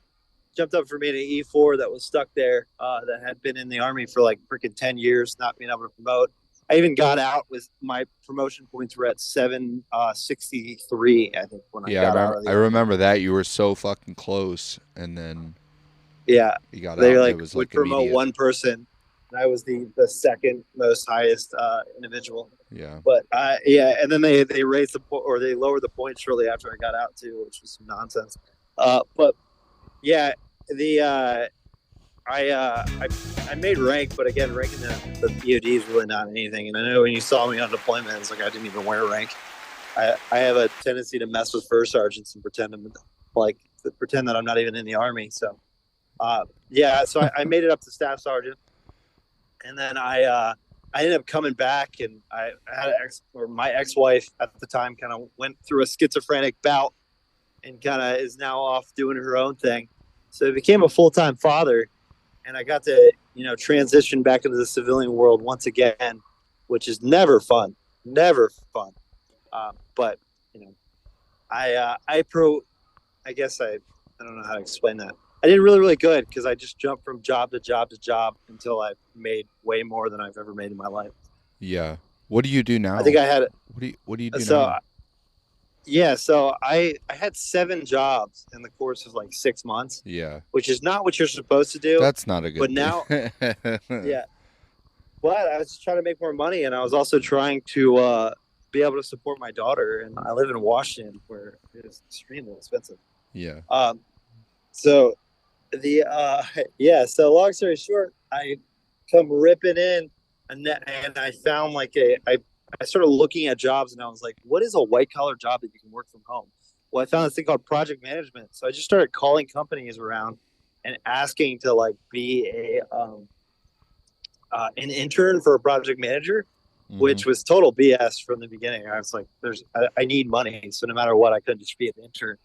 for me to E4 that was stuck there that had been in the Army for like freaking 10 years, not being able to promote. I even got out with my promotion points were at 763, I think, when I Yeah. got out of I the Army. remember that you were so fucking close, and then Yeah. you got They out, and it like was would like promote immediate. one person. And I was the second most highest individual. Yeah. But yeah, and then they raised or they lowered the points shortly after I got out too, which was some nonsense. But yeah, the I made rank, but again, ranking the EOD is really not anything. And I know when you saw me on deployment, it's like I didn't even wear rank. I have a tendency to mess with first sergeants and like pretend that I'm not even in the Army. So yeah, so I made it up to staff sergeant, and then I ended up coming back, and I had my ex-wife at the time kind of went through a schizophrenic bout and kind of is now off doing her own thing. So I became a full-time father, and I got to transition back into the civilian world once again, which is never fun, never fun. But you know, I guess I don't know how to explain that. I did really, really good because I just jumped from job to job to job until I made way more than I've ever made in my life. Yeah. What do you do I think now? I had What do you do so now? yeah, so I had 7 jobs in the course of like 6 months, Yeah. which is not what you're supposed to do. That's not a But good now, thing. yeah, but I was just trying to make more money, and I was also trying to be able to support my daughter. And I live in Washington, where it is extremely expensive. Yeah. Um, so the yeah, so long story short, I come ripping in, and I found like I started looking at jobs, and I was like, what is a white collar job that you can work from home? Well, I found this thing called project management, so I just started calling companies around and asking to like be an intern for a project manager, Mhm. which was total BS from the beginning. I was like, I need money, so no matter what, I couldn't just be an intern.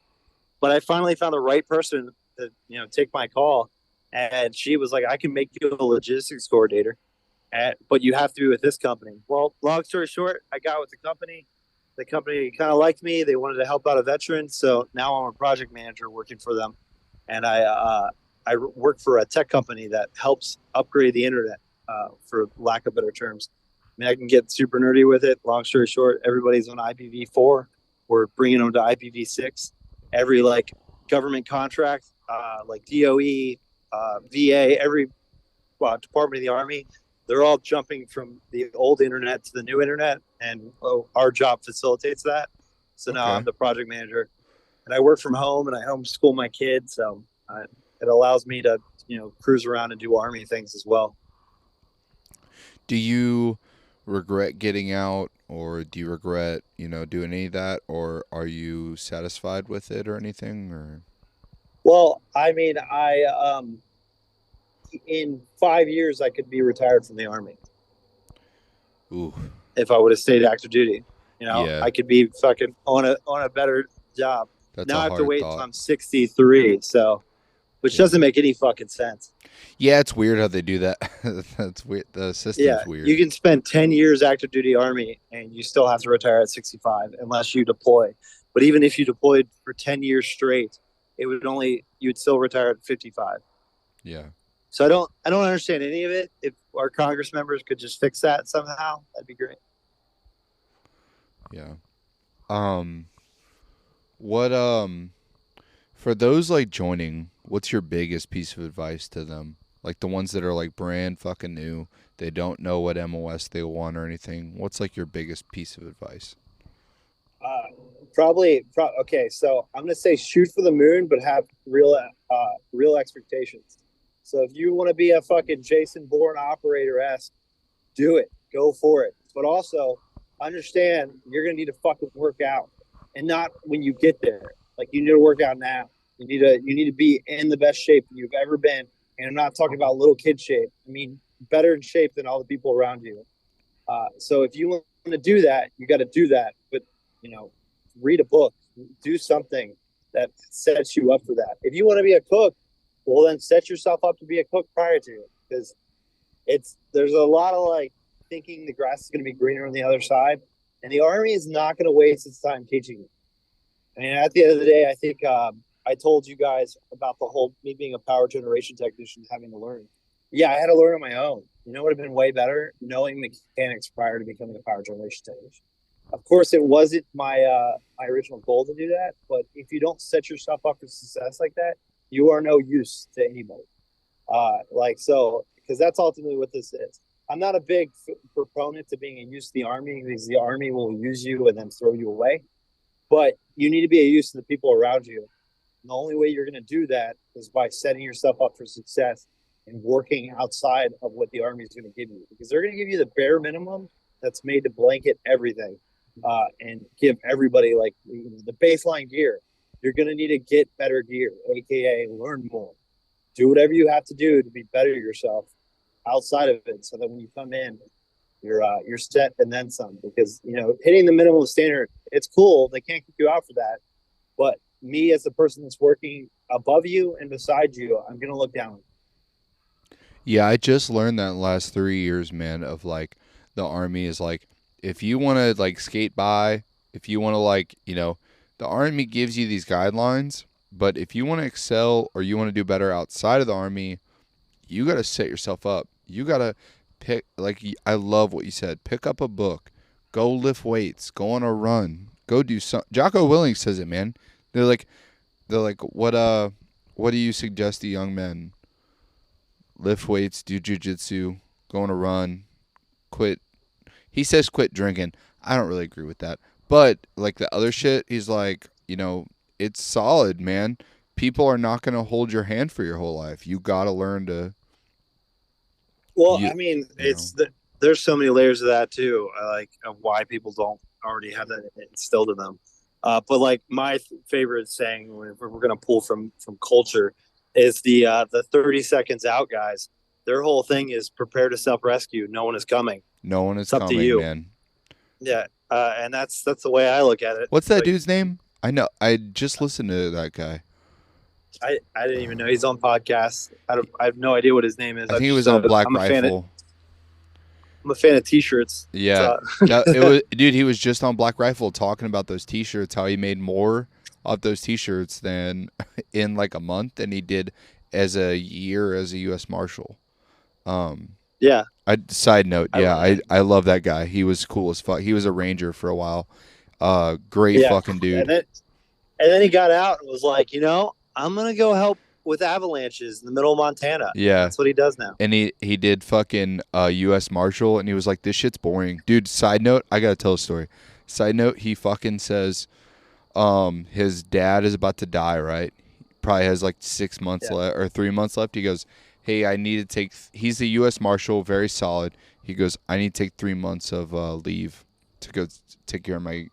But I finally found the right person to take my call, and she was like, I can make you a logistics coordinator, but you have to be with this company. Well, long story short, I got with the company. The company kind of liked me. They wanted to help out a veteran, so now I'm a project manager working for them, and I work for a tech company that helps upgrade the internet, for lack of better terms. I mean, I can get super nerdy with it. Long story short, everybody's on IPv4. We're bringing them to IPv6. Every like government contract, like DOE, VA, every Department of the Army, they're all jumping from the old internet to the new internet, and our job facilitates that. So now I'm Okay. the project manager, and I work from home, and I homeschool my kids, so it allows me to cruise around and do Army things as well. Do you regret getting out, or do you regret, doing any of that, or are you satisfied with it or anything, or Well, I mean, I in 5 years I could be retired from the Army ooh, if I would have stayed active duty. yeah, I could be fucking on a better job. that's Now a I have to hard wait until thought. I'm 63, so which Yeah. doesn't make any fucking sense. Yeah, it's weird how they do that. That's weird. The Yeah, system's you weird. can spend 10 years active duty Army and you still have to retire at 65 unless you deploy. But even if you deployed for 10 years straight, you'd still retire at 55. Yeah. So I don't understand any of it. If our Congress members could just fix that somehow, that'd be great. Yeah. Um what for those like joining, what's your biggest piece of advice to them? Like the ones that are like brand fucking new, they don't know what MOS they want or anything. What's like your biggest piece of advice? Uh, okay. So I'm gonna say shoot for the moon, but have real expectations. So if you want to be a fucking Jason Bourne operator esque, do it. Go for it. But also understand you're gonna need to fucking work out, and not when you get there. Like you need to work out now. You need to be in the best shape you've ever been. And I'm not talking about little kid shape. I mean better in shape than all the people around you. So if you want to do that, you got to do that. But you know, read a book, do something that sets you up for that. If you want to be a cook, well then set yourself up to be a cook prior to it, because it's there's a lot of like thinking the grass is going to be greener on the other side, and the army is not going to waste its time teaching you. I mean, at the end of the day, I think I told you guys about the whole me being a power generation technician having to learn. Yeah, I had to learn on my own. You know, it would have been way better knowing mechanics prior to becoming a power generation technician. Of course, it wasn't my original goal to do that, but if you don't set yourself up for success like that, you are no use to anybody. Because that's ultimately what this is. I'm not a big proponent to being a use to the army, because the army will use you and then throw you away. But you need to be a use to the people around you. And the only way you're going to do that is by setting yourself up for success and working outside of what the army is going to give you, because they're going to give you the bare minimum that's made to blanket everything, and give everybody like the baseline gear. You're going to need to get better gear, aka learn more, do whatever you have to do to be better yourself outside of it, so that when you come in, you're set and then some. Because hitting the minimum standard, it's cool. They can't kick you out for that. But me as the person that's working above you and beside you, I'm gonna look down. Yeah, I just learned that in the last 3 years, man, of like the army is like if you want to like skate by, if you want to like, the army gives you these guidelines, But if you want to excel or you want to do better outside of the Army, you got to set yourself up. You got to pick, like, I love what you said. Pick up a book, go lift weights, go on a run, go do some. Jocko Willing says it, man. They're like, what do you suggest to young men? Lift weights, do jujitsu, go on a run, quit. He says quit drinking. I don't really agree with that. But like the other shit, he's like, it's solid, man. People are not going to hold your hand for your whole life. You got to learn to Well, you I mean, you know. there's so many layers of that too. Like of why people don't already have that instilled in them. But like my favorite saying, if we're going to pull from culture, is the 30 seconds out guys. Their whole thing is prepare to self rescue. No one is coming. No one is It's up to coming, you. man. Yeah, and that's the way I look at it. What's It's that like dude's name? I know. I just listened to that guy. I didn't even know he's on podcasts. I have no idea what his name is. I think he was on Black Rifle. I'm a fan of t-shirts. Yeah, that it was, dude. He was just on Black Rifle talking about those T-shirts. How he made more off those T-shirts than in like a month than he did as a year as a U.S. Marshal. Um, Yeah, side note, I yeah, love it. I love that guy. He was cool as fuck. He was a ranger for a while. Great Yeah, fucking dude. and then he got out and was like, I'm gonna go help with avalanches in the middle of Montana. Yeah, That's what he does now. and he did fucking U.S. Marshal, and he was like, "This shit's boring, dude." Side note, I gotta tell a story. Side note, he fucking says, his dad is about to die, right? Probably has like 6 months Yeah. left or 3 months left. He goes, "Hey, I need to take." He's a U.S. Marshal, very solid. He goes, "I need to take 3 months of leave to go take care of my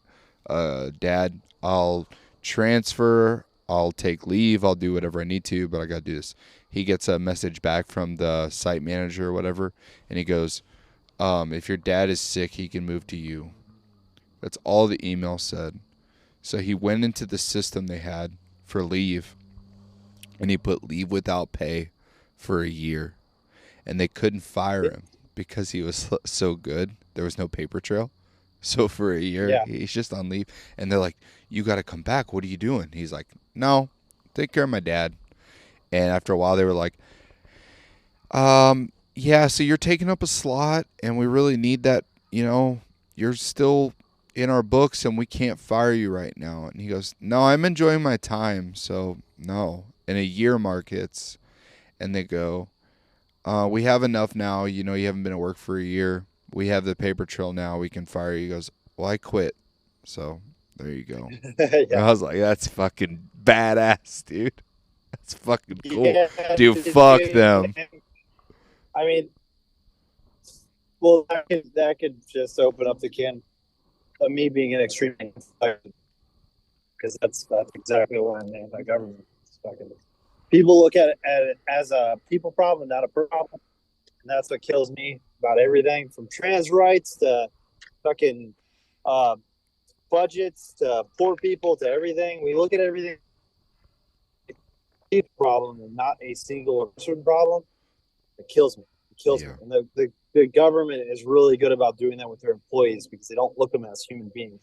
dad. I'll transfer. I'll take leave. I'll do whatever I need to, but I got to do this." He gets a message back from the site manager or whatever, and he goes, "If your dad is sick, he can move to you." That's all the email said. So he went into the system they had for leave, and he put leave without pay for a year, and they couldn't fire him because he was so good. There was no paper trail. So for a year, Yeah. he's just on leave, and they're like, "You got to come back. What are you doing?" He's like, "No, take care of my dad." And after a while, they were like, yeah, so you're taking up a slot, and we really need that. You're still in our books, and we can't fire you right now." And he goes, "No, I'm enjoying my time, so no." And a year mark hits, and they go, "We have enough now. You haven't been at work for a year. We have the paper trail now. We can fire you." He goes, "Well, I quit." So there you go. And Yeah. I was like, "That's fucking badass, dude. That's fucking cool, Yeah, dude. Fuck them." I mean, well, that could just open up the can of me being an extreme because that's exactly what I'm anti-government. People look at it as a people problem, not a problem, and that's what kills me about everything from trans rights to fucking uh, budgets to poor people to everything. We look at everything as a problem and not a single person problem. It kills me. It kills me. Yeah. And the government is really good about doing that with their employees because they don't look at them as human beings.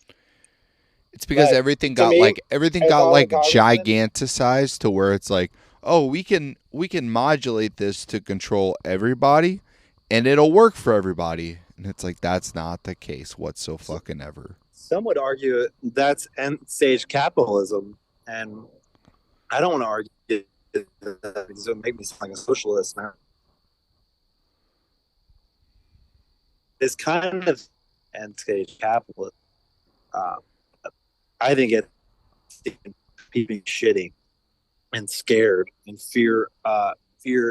It's because But everything to got me, like everything if got I was a like congressman, giganticized to where it's like, "Oh, we can modulate this to control everybody, and it'll work for everybody." And it's like that's not the case whatsoever. some would argue that's end stage capitalism, and I don't want to argue that because it would make me sound like a socialist. Now. It's kind of end stage capitalism. Uh, I think it's people shitty and scared and fear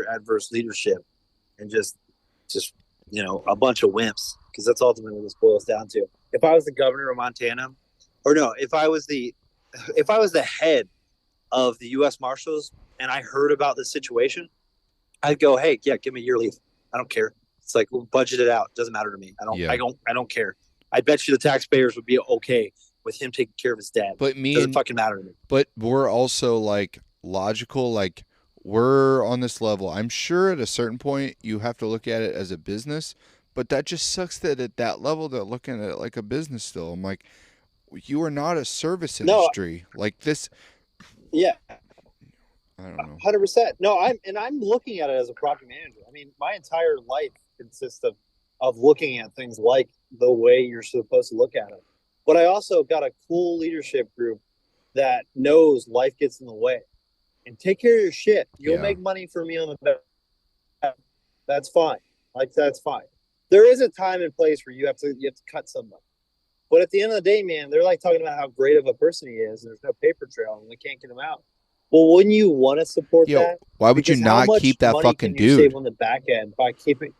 adverse leadership and just a bunch of wimps because that's ultimately what this boils down to. If I was the governor of Montana, or no, if I was the head of the U.S. Marshals and I heard about this situation, I'd go, hey, yeah, give me your leave. I don't care. It's like we'll budget it out. It doesn't matter to me. I don't. I Yeah, don't. I don't care. I bet you the taxpayers would be okay with him taking care of his dad. but It me doesn't and fucking matter to me. but we're also like logical. Like we're on this level. I'm sure at a certain point you have to look at it as a business, but that just sucks that at that level they're looking at it like a business still. I'm like, you are not a service No, industry like this. yeah. I don't know. 100%. No, I'm looking at it as a project manager. I mean, my entire life consists of looking at things like the way you're supposed to look at them. But I also got a cool leadership group that knows life gets in the way. And take care of your shit. You'll Yeah. make money for me on the back. That's fine. Like that's fine. There is a time and place where you have to cut somebody. But at the end of the day, man, they're like talking about how great of a person he is, and there's no paper trail, and we can't get him out. Well, wouldn't you want to support Yo, that? why would you Because how not much keep that money fucking can you save dude? on the back end by keeping?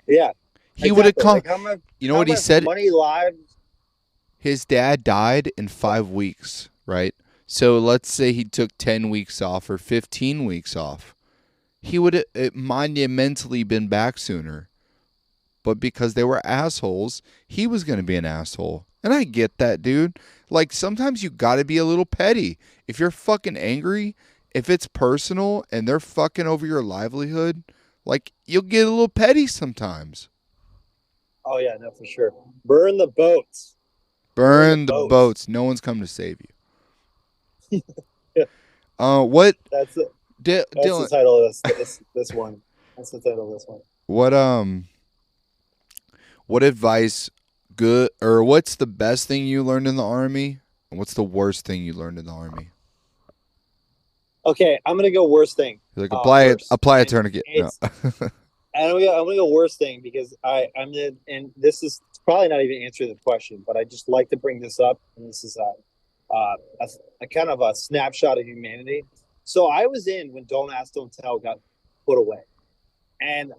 Yeah, He would have exactly. come. Like how much You know how what he much said? money lives? His dad died in 5 weeks, right? So let's say he took 10 weeks off or 15 weeks off. He would have monumentally been back sooner. But because they were assholes, he was going to be an asshole. And I get that, dude. Like, sometimes you got to be a little petty. If you're fucking angry, if it's personal and they're fucking over your livelihood, like, you'll get a little petty sometimes. Oh yeah, no, for sure. Burn the boats. Burn the Burn the boats. boats. No one's come to save you. Yeah, What, that's the that's the Dylan, title of this one. That's the title of this one. what, what advice, good, or what's the best thing you learned in the Army? And what's the worst thing you learned in the Army? Okay, I'm gonna go worst thing Like, first, apply a and tourniquet. No. it's and I'm gonna go worst thing because I'm the and this is probably not even answering the question, but I just like to bring this up, and this is a kind of a snapshot of humanity. So I was in when Don't Ask, Don't Tell got put away, and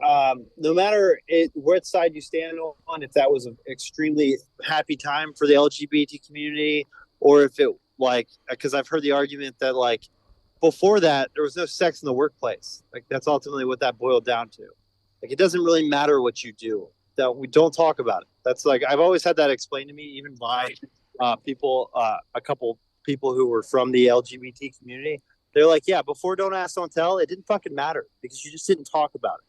no matter what side you stand on, if that was an extremely happy time for the LGBT community, or if it like because I've heard the argument that like before that there was no sex in the workplace. Like that's ultimately what that boiled down to. Like it doesn't really matter what you do. That we don't talk about it. That's like I've always had that explained to me, even by people, a couple people who were from the LGBT community. They're like, yeah, before Don't Ask, Don't Tell, it didn't fucking matter because you just didn't talk about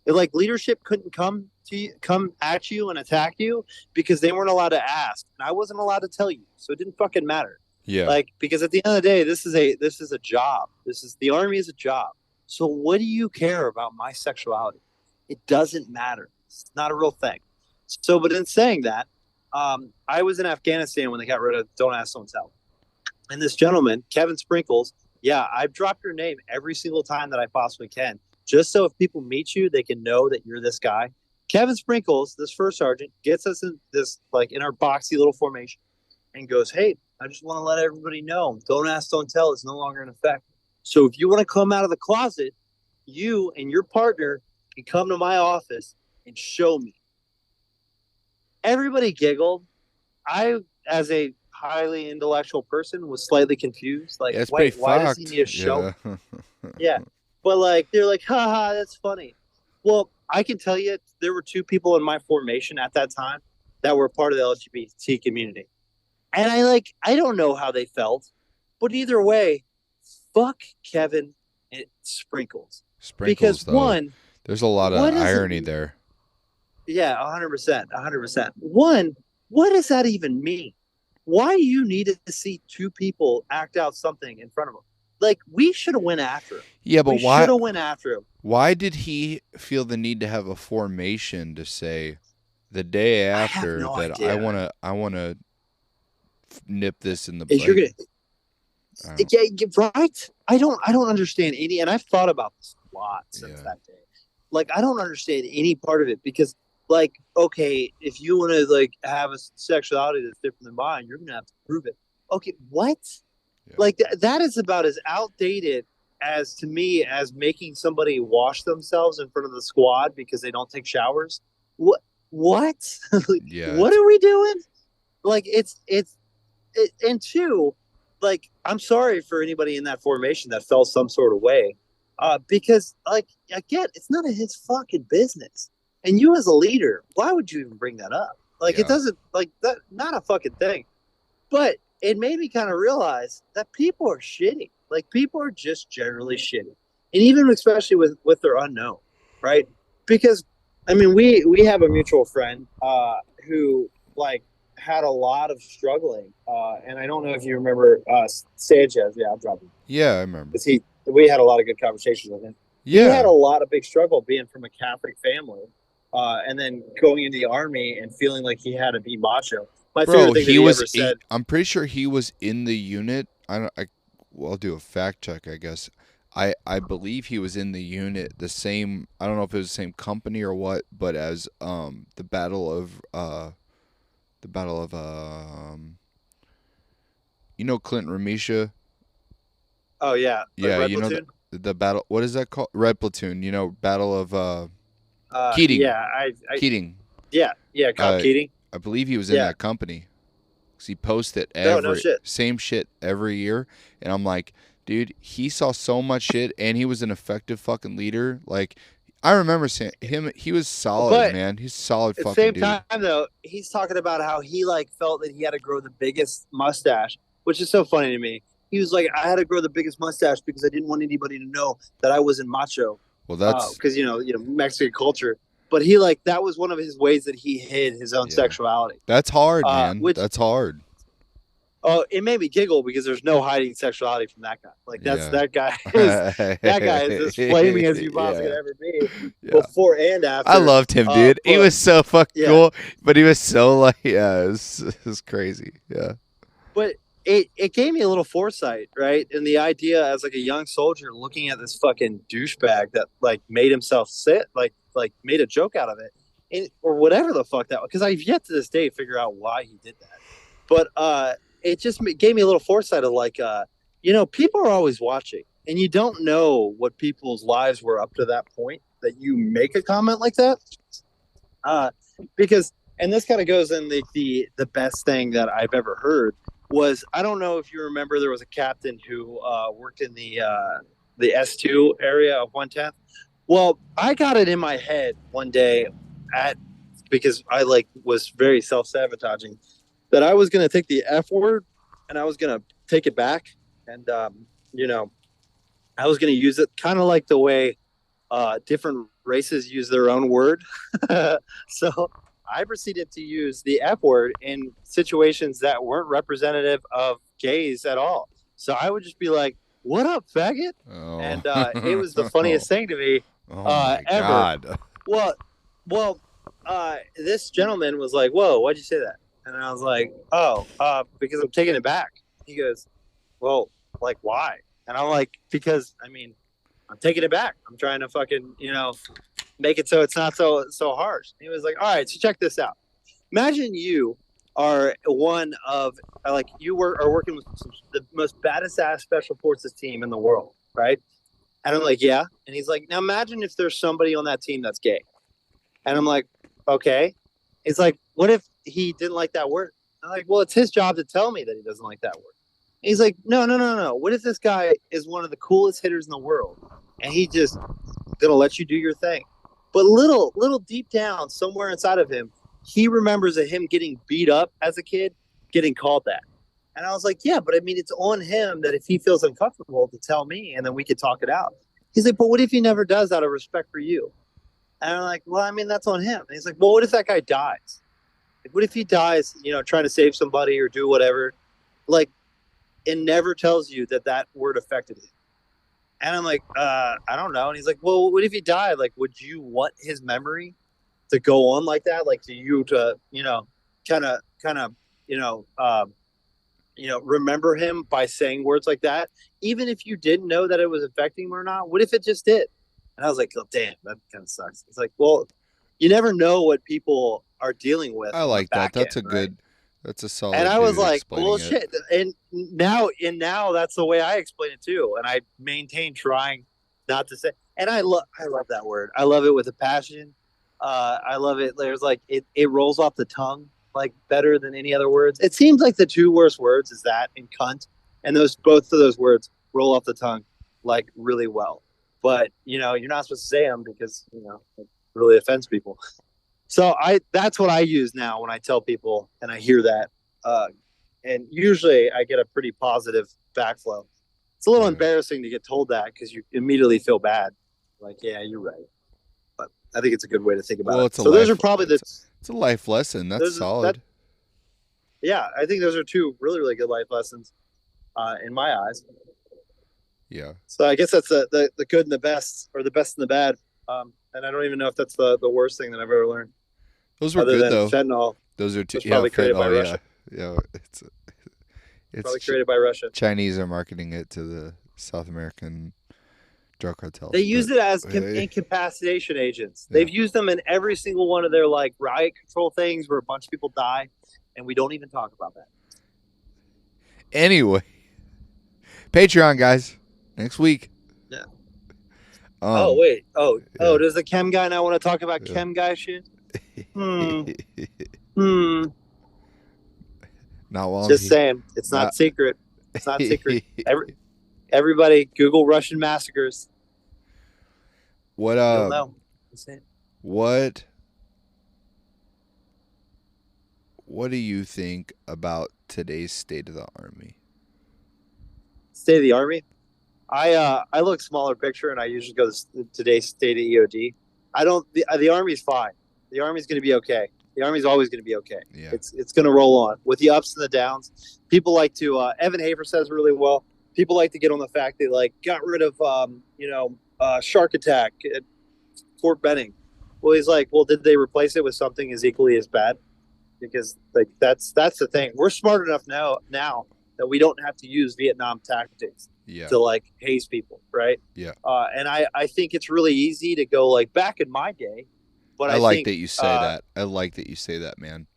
it. Like leadership couldn't come at you and attack you because they weren't allowed to ask, and I wasn't allowed to tell you, so it didn't fucking matter. Yeah. Like because at the end of the day, this is a job. This is the army is a job. So what do you care about my sexuality? It doesn't matter. It's not a real thing. So, but in saying that, I was in Afghanistan when they got rid of Don't Ask, Don't Tell, and this gentleman, Kevin Sprinkles, yeah, I've dropped your name every single time that I possibly can, just so if people meet you, they can know that you're this guy. Kevin Sprinkles, this first sergeant, gets us in this like in our boxy little formation and goes, "Hey, I just want to let everybody know, Don't Ask, Don't Tell is no longer in effect. So if you want to come out of the closet, you and your partner can come to my office and show me." Everybody giggled. I, as a highly intellectual person, was slightly confused. Like, Yeah, it's pretty wait, why does he fucked. need to show Yeah. me? Yeah. But like they're like, haha, that's funny. Well, I can tell you there were two people in my formation at that time that were part of the LGBT community. And I don't know how they felt, but either way, fuck Kevin and Sprinkles. Sprinkles, Because though. one, There's a lot of what is it? irony there. Yeah, 100%, 100%. One, what does that even mean? Why do you need to see two people act out something in front of them? Like we should have went after him. Yeah, We but why? should have went after him. Why did he feel the need to have a formation to say the day I have after no that idea. I wanna nip this in the Is you're like? gonna yeah, right? I don't understand any, and I've thought about this a lot since Yeah, that day. Like I don't understand any part of it because like okay, if you want to like have a sexuality that's different than mine, you're gonna have to prove it. Okay, what? yeah, Like that is about as outdated as to me as making somebody wash themselves in front of the squad because they don't take showers. What like, yeah. what It's are we doing? Like and two, like I'm sorry for anybody in that formation that felt some sort of way, because like again, it's none of his fucking business. And you as a leader, why would you even bring that up? Like it yeah, doesn't like that. Not a fucking thing. But it made me kind of realize that people are shitty. Like people are just generally shitty, and even especially with their unknown, right? Because I mean, we have a mutual friend who like had a lot of struggling. And I don't know if you remember Sanchez. Yeah, I'm dropping Yeah, I remember. because we had a lot of good conversations with him. He had Yeah, a lot of big struggle being from a Catholic family, and then going into the army and feeling like he had to be macho. My bro, favorite thing that he he was ever eight. said. I'm pretty sure he was in the unit. I don't. Well, I'll do a fact check, I guess. I believe he was in the unit, the same. I don't know if it was the same company or what, but as the battle of Clinton Remisha. Oh yeah, like Yeah, Red you know Platoon. the battle. What is that called? Red Platoon. Battle of Keating. Yeah, Keating. yeah, Cop Uh, Keating. I believe he was in Yeah, that company. 'Cause he posted no every shit. same shit every year, and I'm like, dude, he saw so much shit, and he was an effective fucking leader. Like, I remember seeing him. He was solid, But man. He's a solid at the fucking same dude. time, though, he's talking about how he like felt that he had to grow the biggest mustache, which is so funny to me. He was like, I had to grow the biggest mustache because I didn't want anybody to know that I wasn't macho, Well, that's because Mexican culture. But he like that was one of his ways that he hid his own yeah, sexuality. that's hard, man. Which That's hard. it made me giggle because there's no hiding sexuality from that guy. Like that's Yeah. that guy is as flaming as you possibly could Yeah. ever be, Yeah. before and I after. loved him, dude. He But was so fucking yeah, cool, but he was so like, yeah, it was crazy. Yeah. but it gave me a little foresight, right? And the idea as like a young soldier looking at this fucking douchebag that like made himself sit, like made a joke out of it, or whatever the fuck that was. Because I've yet to this day figure out why he did that. But it just gave me a little foresight of like, people are always watching, and you don't know what people's lives were up to that point that you make a comment like that. Uh, because and this kind of goes in the best thing that I've ever heard was, I don't know if you remember, there was a captain who worked in the S2 area of 110th. Well, I got it in my head one day at because I like was very self sabotaging that I was going to take the F word and I was going to take it back, and you know I was going to use it kind of like the way different races use their own word. So I proceeded to use the F word in situations that weren't representative of gays at all. So I would just be like, "What up, faggot?" Oh. And it was the funniest thing to me Oh my ever. god. Well, well, this gentleman was like, "Whoa, why'd you say that?" And I was like, "Oh, because I'm taking it back." He goes, "Well, like why?" And I'm like, "Because I mean, I'm taking it back. I'm trying to fucking, make it so it's not so harsh." And he was like, "All right, so check this out. Imagine you are one of like are working with the most baddest ass special forces team in the world, right?" And I'm like, "Yeah." And he's like, "Now imagine if there's somebody on that team that's gay." And I'm like, "Okay." He's like, "What if he didn't like that word?" I'm like, "Well, it's his job to tell me that he doesn't like that word." And he's like, "No, no, no, no. What if this guy is one of the coolest hitters in the world, and he just gonna let you do your thing?" But little deep down, somewhere inside of him, he remembers of him getting beat up as a kid, getting called that. And I was like, "Yeah, but I mean, it's on him that if he feels uncomfortable to tell me, and then we could talk it out." He's like, "But what if he never does out of respect for you?" And I'm like, "Well, I mean, that's on him." And he's like, "Well, what if that guy dies? Like, what if he dies, trying to save somebody or do whatever? Like, it never tells you that that word affected him." And I'm like, I don't know. And he's like, "Well, what if he died? Like, would you want his memory to go on like that? Like, to you to, kind of, you know, um, remember him by saying words like that, even if you didn't know that it was affecting him or not? What if it just did?" And I was like, "Oh, damn, that kind of sucks." It's like, well, you never know what people are dealing with I on the like that. back end, right? That's a And solid I was dude like, explaining "Well, it. shit." And now that's the way I explain it too. And I maintain trying not to say. And I love that word. I love it with a passion. I love it. There's like it rolls off the tongue like better than any other words. It seems like the two worst words is that and cunt, and those both of those words roll off the tongue like really well. But you're not supposed to say them because it really offends people. So that's what I use now when I tell people and I hear that. Uh, and usually I get a pretty positive backflow. It's a little Yeah. embarrassing to get told that because you immediately feel bad. Like, yeah, you're right. But I think it's a good way to think about Well, it. it's a So those are life probably it's a life lesson. That's those that solid. Yeah, I think those are two really, really good life lessons in my eyes. Yeah. So I guess that's the good and the best, or the best and the bad. And I don't even know if that's the worst thing that I've ever learned, Those were other good than though. fentanyl Those are two. was Yeah, probably created by fentanyl. Yeah, Russia. yeah. It's Probably created by Russia. Chinese are marketing it to the South American drug They cartels, but use it as uh, incapacitation agents. yeah. They've used them in every single one of their like riot control things where a bunch of people die, and we don't even talk about that. Anyway, Patreon guys, next week. Yeah. Oh Um, wait. yeah. Does the chem guy now want to talk about Yeah. chem guy shit? Hmm. Hmm. Not while Just he saying, it's not not. secret. It's not secret. Everybody, Google Russian massacres. What You'll know. what what do you think about today's state of the army? State of the Army. I look smaller picture, and I usually go to today's state of EOD. I don't. The Army's fine. The Army's going to be okay. The Army's always going to be okay. Yeah. It's going to roll on with the ups and the downs. People like to. Evan Haver says really well. People like to get on the fact they like got rid of Shark Attack at Fort Benning. Well, he's like, well, did they replace it with something as equally as bad? Because like that's the thing. We're smart enough now that we don't have to use Vietnam tactics Yeah. to like haze people, right? Yeah. And I think it's really easy to go like back in my day, but I I like think that you say that. I like that you say that, man.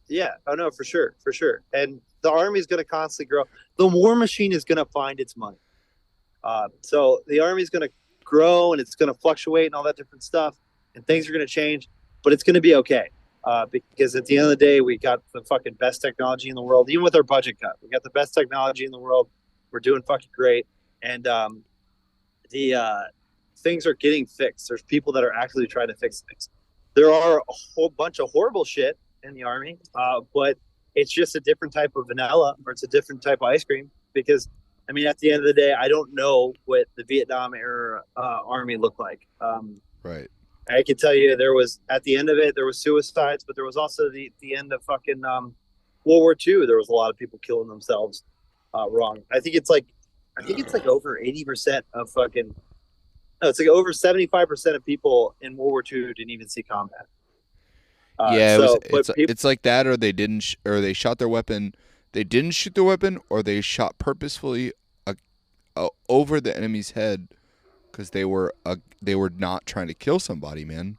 yeah, oh no, for sure, for sure. And the army is going to constantly grow. The war machine is going to find its money. So the army is going to grow and it's going to fluctuate and all that different stuff, and things are going to change, but it's going to be okay. Because at the end of the day, we got the fucking best technology in the world. Even with our budget cut, we got the best technology in the world. We're doing fucking great, and the things are getting fixed. There's people that are actually trying to fix things. There are a whole bunch of horrible shit in the army, but it's just a different type of vanilla, or it's a different type of ice cream. Because I mean, at the end of the day, I don't know what the Vietnam era army looked like. Right. I can tell you there was at the end of it there was suicides, but there was also the end of fucking World War II. There was a lot of people killing themselves wrong. I think it's like over 80% of fucking no, it's like over 75% of people in World War II didn't even see combat. Yeah, it was. So, but people, It's like that, or they didn't, or they shot their weapon. They didn't shoot their weapon, or they shot purposefully over the enemy's head because they were not trying to kill somebody, man.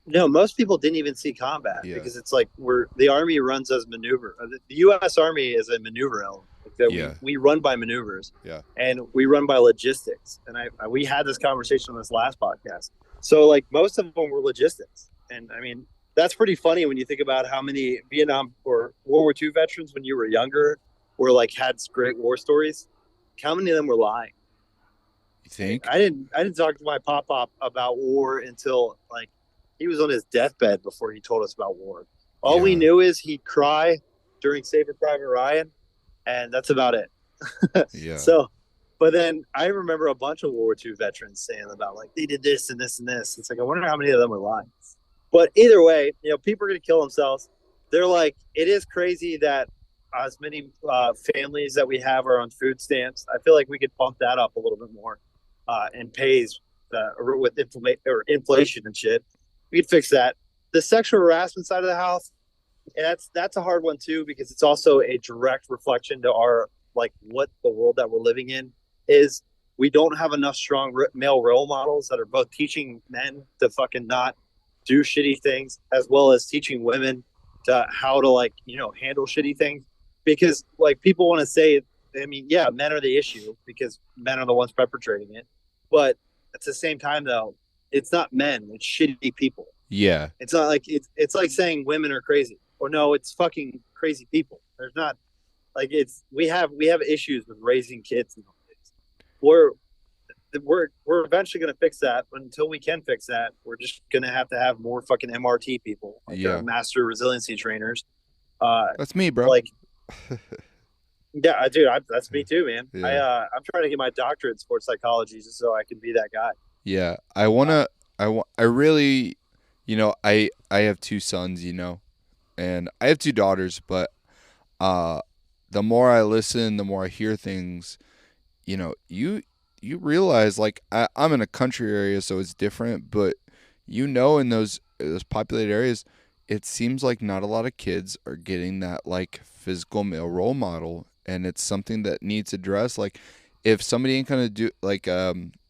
no, most people didn't even see combat Yeah. because it's like the army runs as maneuver. The U.S. Army is a maneuver element. Like that Yeah. we run by maneuvers. Yeah. And we run by logistics. And we had this conversation on this last podcast. So like most of them were logistics, and I mean that's pretty funny when you think about how many Vietnam or World War II veterans when you were younger were like had great war stories. How many of them were lying? You think? I didn't talk to my pop about war until like he was on his deathbed before he told us about war. All we Yeah. knew is he'd cry during Saving Private Ryan, and that's about it. Yeah. So, but then I remember a bunch of World War II veterans saying about like they did this and this and this. It's like I wonder how many of them were lying. But either way, you know, people are going to kill themselves. They're like, it is crazy that as many families that we have are on food stamps. I feel like we could pump that up a little bit more and pays with inflation and shit. We could fix that. The sexual harassment side of the house, and that's a hard one too because it's also a direct reflection to our like what the world that we're living in is. We don't have enough strong male role models that are both teaching men to fucking not do shitty things as well as teaching women to how to like handle shitty things because like people want to say, I mean, yeah, men are the issue because men are the ones perpetrating it, but at the same time though, it's not men, it's shitty people. Yeah. It's not like it's like saying women are crazy or no, it's fucking crazy people. There's not like it's we have issues with raising kids nowadays. We're eventually going to fix that. But until we can fix that, we're just going to have more fucking MRT people, like Yeah. master resiliency trainers. That's me, bro. Like, yeah, dude, that's me too, man. Yeah. I'm trying to get my doctorate in sports psychology just so I can be that guy. Yeah. I really, I have two sons, and I have two daughters, but uh, the more I listen, the more I hear things, you know, you realize like I'm in a country area, so it's different, but in those populated areas, it seems like not a lot of kids are getting that like physical male role model, and it's something that needs addressed. Like if somebody ain't gonna do like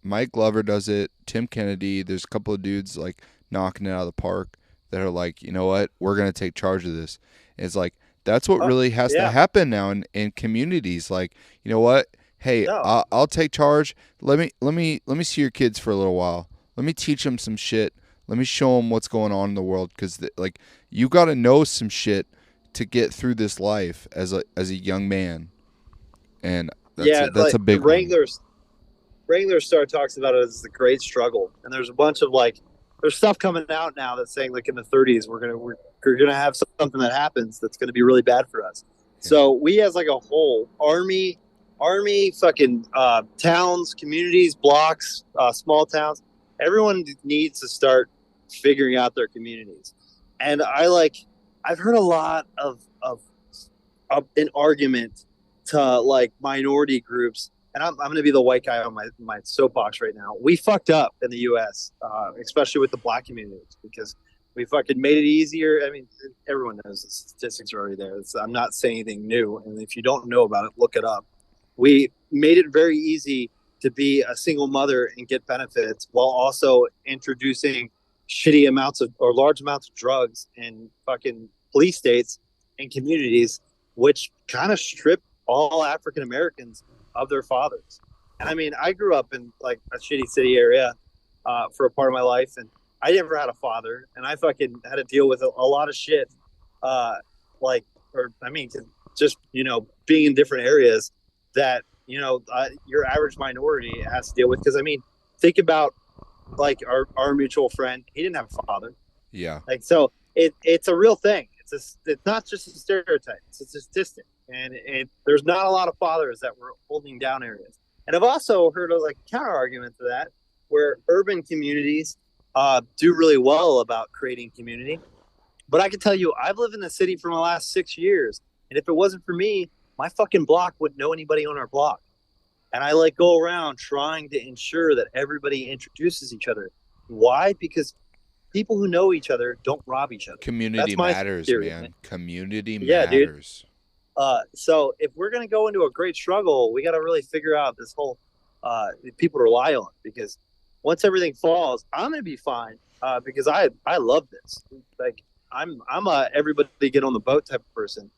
Mike Glover does it, Tim Kennedy, there's a couple of dudes like knocking it out of the park that are like, you know what, we're gonna take charge of this. And it's like that's what Oh, really has to yeah. happen now in communities. Like, you know what, hey, No. I'll take charge. Let me see your kids for a little while. Let me teach them some shit. Let me show them what's going on in the world because like you got to know some shit to get through this life as a young man, and Yeah, that's like a big one. Wrangler Star talks about it as the great struggle, and there's a bunch of like there's stuff coming out now that's saying like in the 30s we're gonna have something that happens that's gonna be really bad for us. Yeah, So we as like a whole army, fucking towns, communities, blocks, small towns, everyone needs to start figuring out their communities. And I've heard a lot of an argument to like minority groups, and I'm going to be the white guy on my soapbox right now. We fucked up in the U.S., especially with the black communities, because we fucking made it easier. I mean, everyone knows the statistics are already there. I'm not saying anything new, and if you don't know about it, look it up. We made it very easy to be a single mother and get benefits while also introducing shitty amounts of or large amounts of drugs in fucking police states and communities, which kind of strip all African Americans of their fathers. And I mean, I grew up in like a shitty city area for a part of my life, and I never had a father, and I fucking had to deal with a lot of shit. Uh, like, or I mean, just being in different areas that your average minority has to deal with. Because I mean, think about like our mutual friend. He didn't have a father. yeah. Like so, it's a real thing. It's not just a stereotype. It's a statistic, and there's not a lot of fathers that were holding down areas. And I've also heard of like counter argument to that, where urban communities do really well about creating community. But I can tell you, I've lived in the city for the last 6 years, and if it wasn't for me, my fucking block wouldn't know anybody on our block. And I like go around trying to ensure that everybody introduces each other. Why? Because people who know each other don't rob each other. Community That's my matters, theory. man. Community Yeah, dude. matters. So if we're gonna go into a great struggle, we got to really figure out this whole people to rely on, because once everything falls, I'm gonna be fine because I love this. Like I'm a everybody get on the boat type of person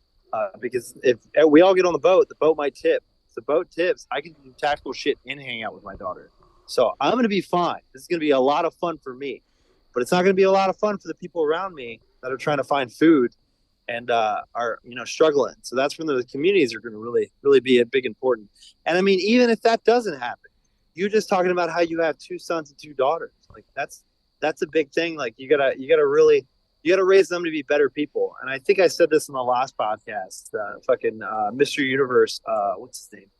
because if we all get on the boat might tip. If the boat tips, I can do tactical shit and hang out with my daughter. So I'm gonna be fine. This is gonna be a lot of fun for me, but it's not gonna be a lot of fun for the people around me that are trying to find food and are struggling. So that's when the communities are going to really be a big important. And I mean, even if that doesn't happen, you just talking about how you have two sons and two daughters, like that's a big thing. Like you gotta raise them to be better people. And I think I said this in the last podcast. Fucking Mr. Universe. What's his name?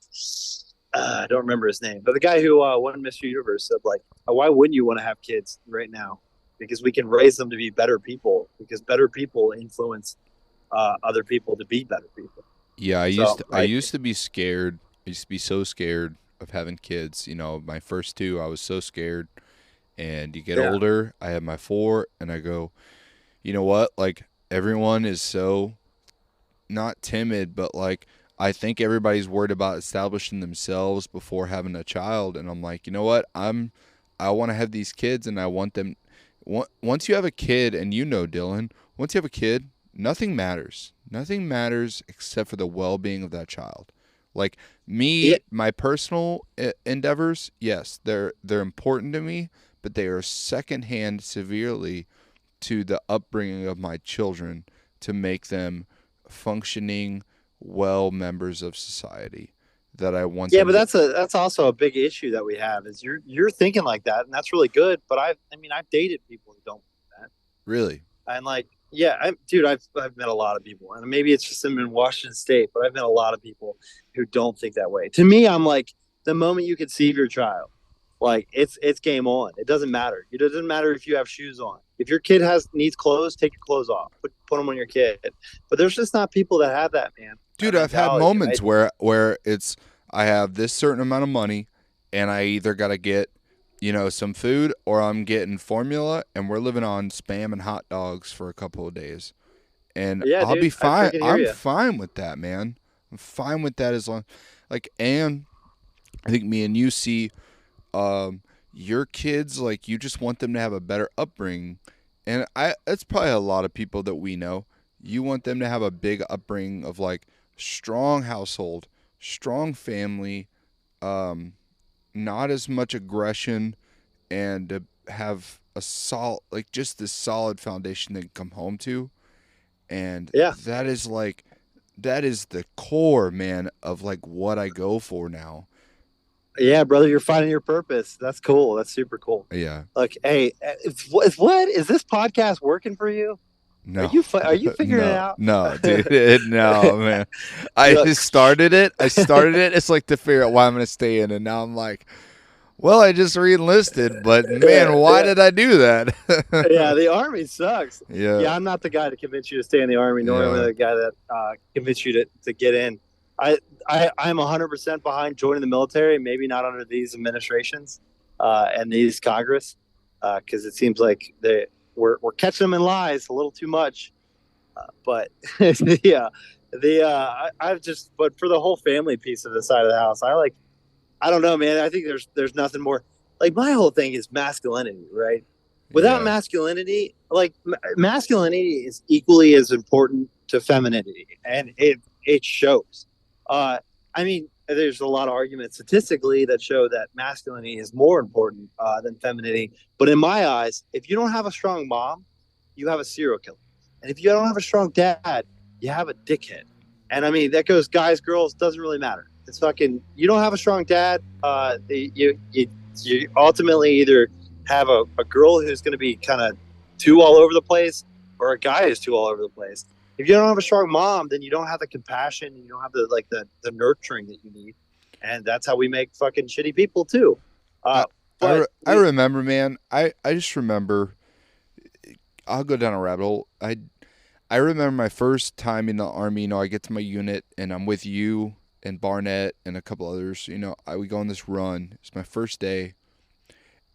I don't remember his name, but the guy who won Mr. Universe said like, why wouldn't you want to have kids right now? Because we can raise them to be better people. Because better people influence other people to be better people. Yeah, So I like, used to be scared. I used to be so scared of having kids. You know, my first two, I was so scared. And you get yeah, older, I have my four, and I go, you know what? Like everyone is so not timid, but like I think everybody's worried about establishing themselves before having a child, and I'm like, you know what? I want to have these kids, and I want them. Once you have a kid, and you know, Dylan, once you have a kid, nothing matters. Nothing matters except for the well-being of that child. Like yeah, me, my personal endeavors, yes, they're important to me, but they are secondhand severely to the upbringing of my children to make them functioning, well members of society that I want yeah. them But to. that's also a big issue that we have is you're thinking like that, and that's really good. But I mean I've dated people who don't do that, Really? and like yeah, dude, I've met a lot of people, and maybe it's just in Washington State, but I've met a lot of people who don't think that way. To me, I'm like the moment you conceive your child. Like it's game on. It doesn't matter. It doesn't matter if you have shoes on. If your kid has needs clothes, take your clothes off. Put them on your kid. But there's just not people that have that, man. That Dude, I've had mentality. moments where it's I have this certain amount of money and I either got to get some food or I'm getting formula and we're living on spam and hot dogs for a couple of days. And Yeah, I'll be dude. I fine. freaking hear I'm you. fine with that, man. I'm fine with that as long and I think me and you see um your kids like you just want them to have a better upbringing. And I that's probably a lot of people that we know. You want them to have a big upbringing of like strong household, strong family, um not as much aggression and to have a solid like just this solid foundation they can come home to. And Yeah. that is the core, man, of like what I go for now. Yeah, brother, you're finding your purpose. That's cool. That's super cool. Yeah. Like, hey, if what is this podcast working for you? No, Are you figuring it no, out? no, dude, no, man. I You're like, just started it. I started it. It's like to figure out why I'm going to stay in, and now I'm like, well, I just re-enlisted, but man, yeah, why yeah, did I do yeah. that? The army sucks. Yeah, Yeah, I'm not the guy to convince you to stay in the army, nor am I yeah. the guy that convince you to get in. I I'm 100% behind joining the military. Maybe not under these administrations and these Congress, because it seems like we're catching them in lies a little too much. But yeah, I've just but for the whole family piece of the side of the house, I don't know, man. I think there's nothing more. Like my whole thing is masculinity, right? Without Yeah. masculinity, like masculinity is equally as important to femininity, and it shows. Uh, I mean, there's a lot of arguments statistically that show that masculinity is more important than femininity. But in my eyes, if you don't have a strong mom, you have a serial killer, and if you don't have a strong dad, you have a dickhead. And I mean, that goes guys, girls, doesn't really matter. It's fucking. You don't have a strong dad. You ultimately either have a girl who's going to be kind of too all over the place, or a guy who's too all over the place. If you don't have a strong mom, then you don't have the compassion, and you don't have the nurturing that you need, and that's how we make fucking shitty people too. I Uh, but I we, remember, man. I just remember. I'll go down a rabbit hole. I remember my first time in the army. I get to my unit and I'm with you and Barnett and a couple others. We go on this run. It's my first day,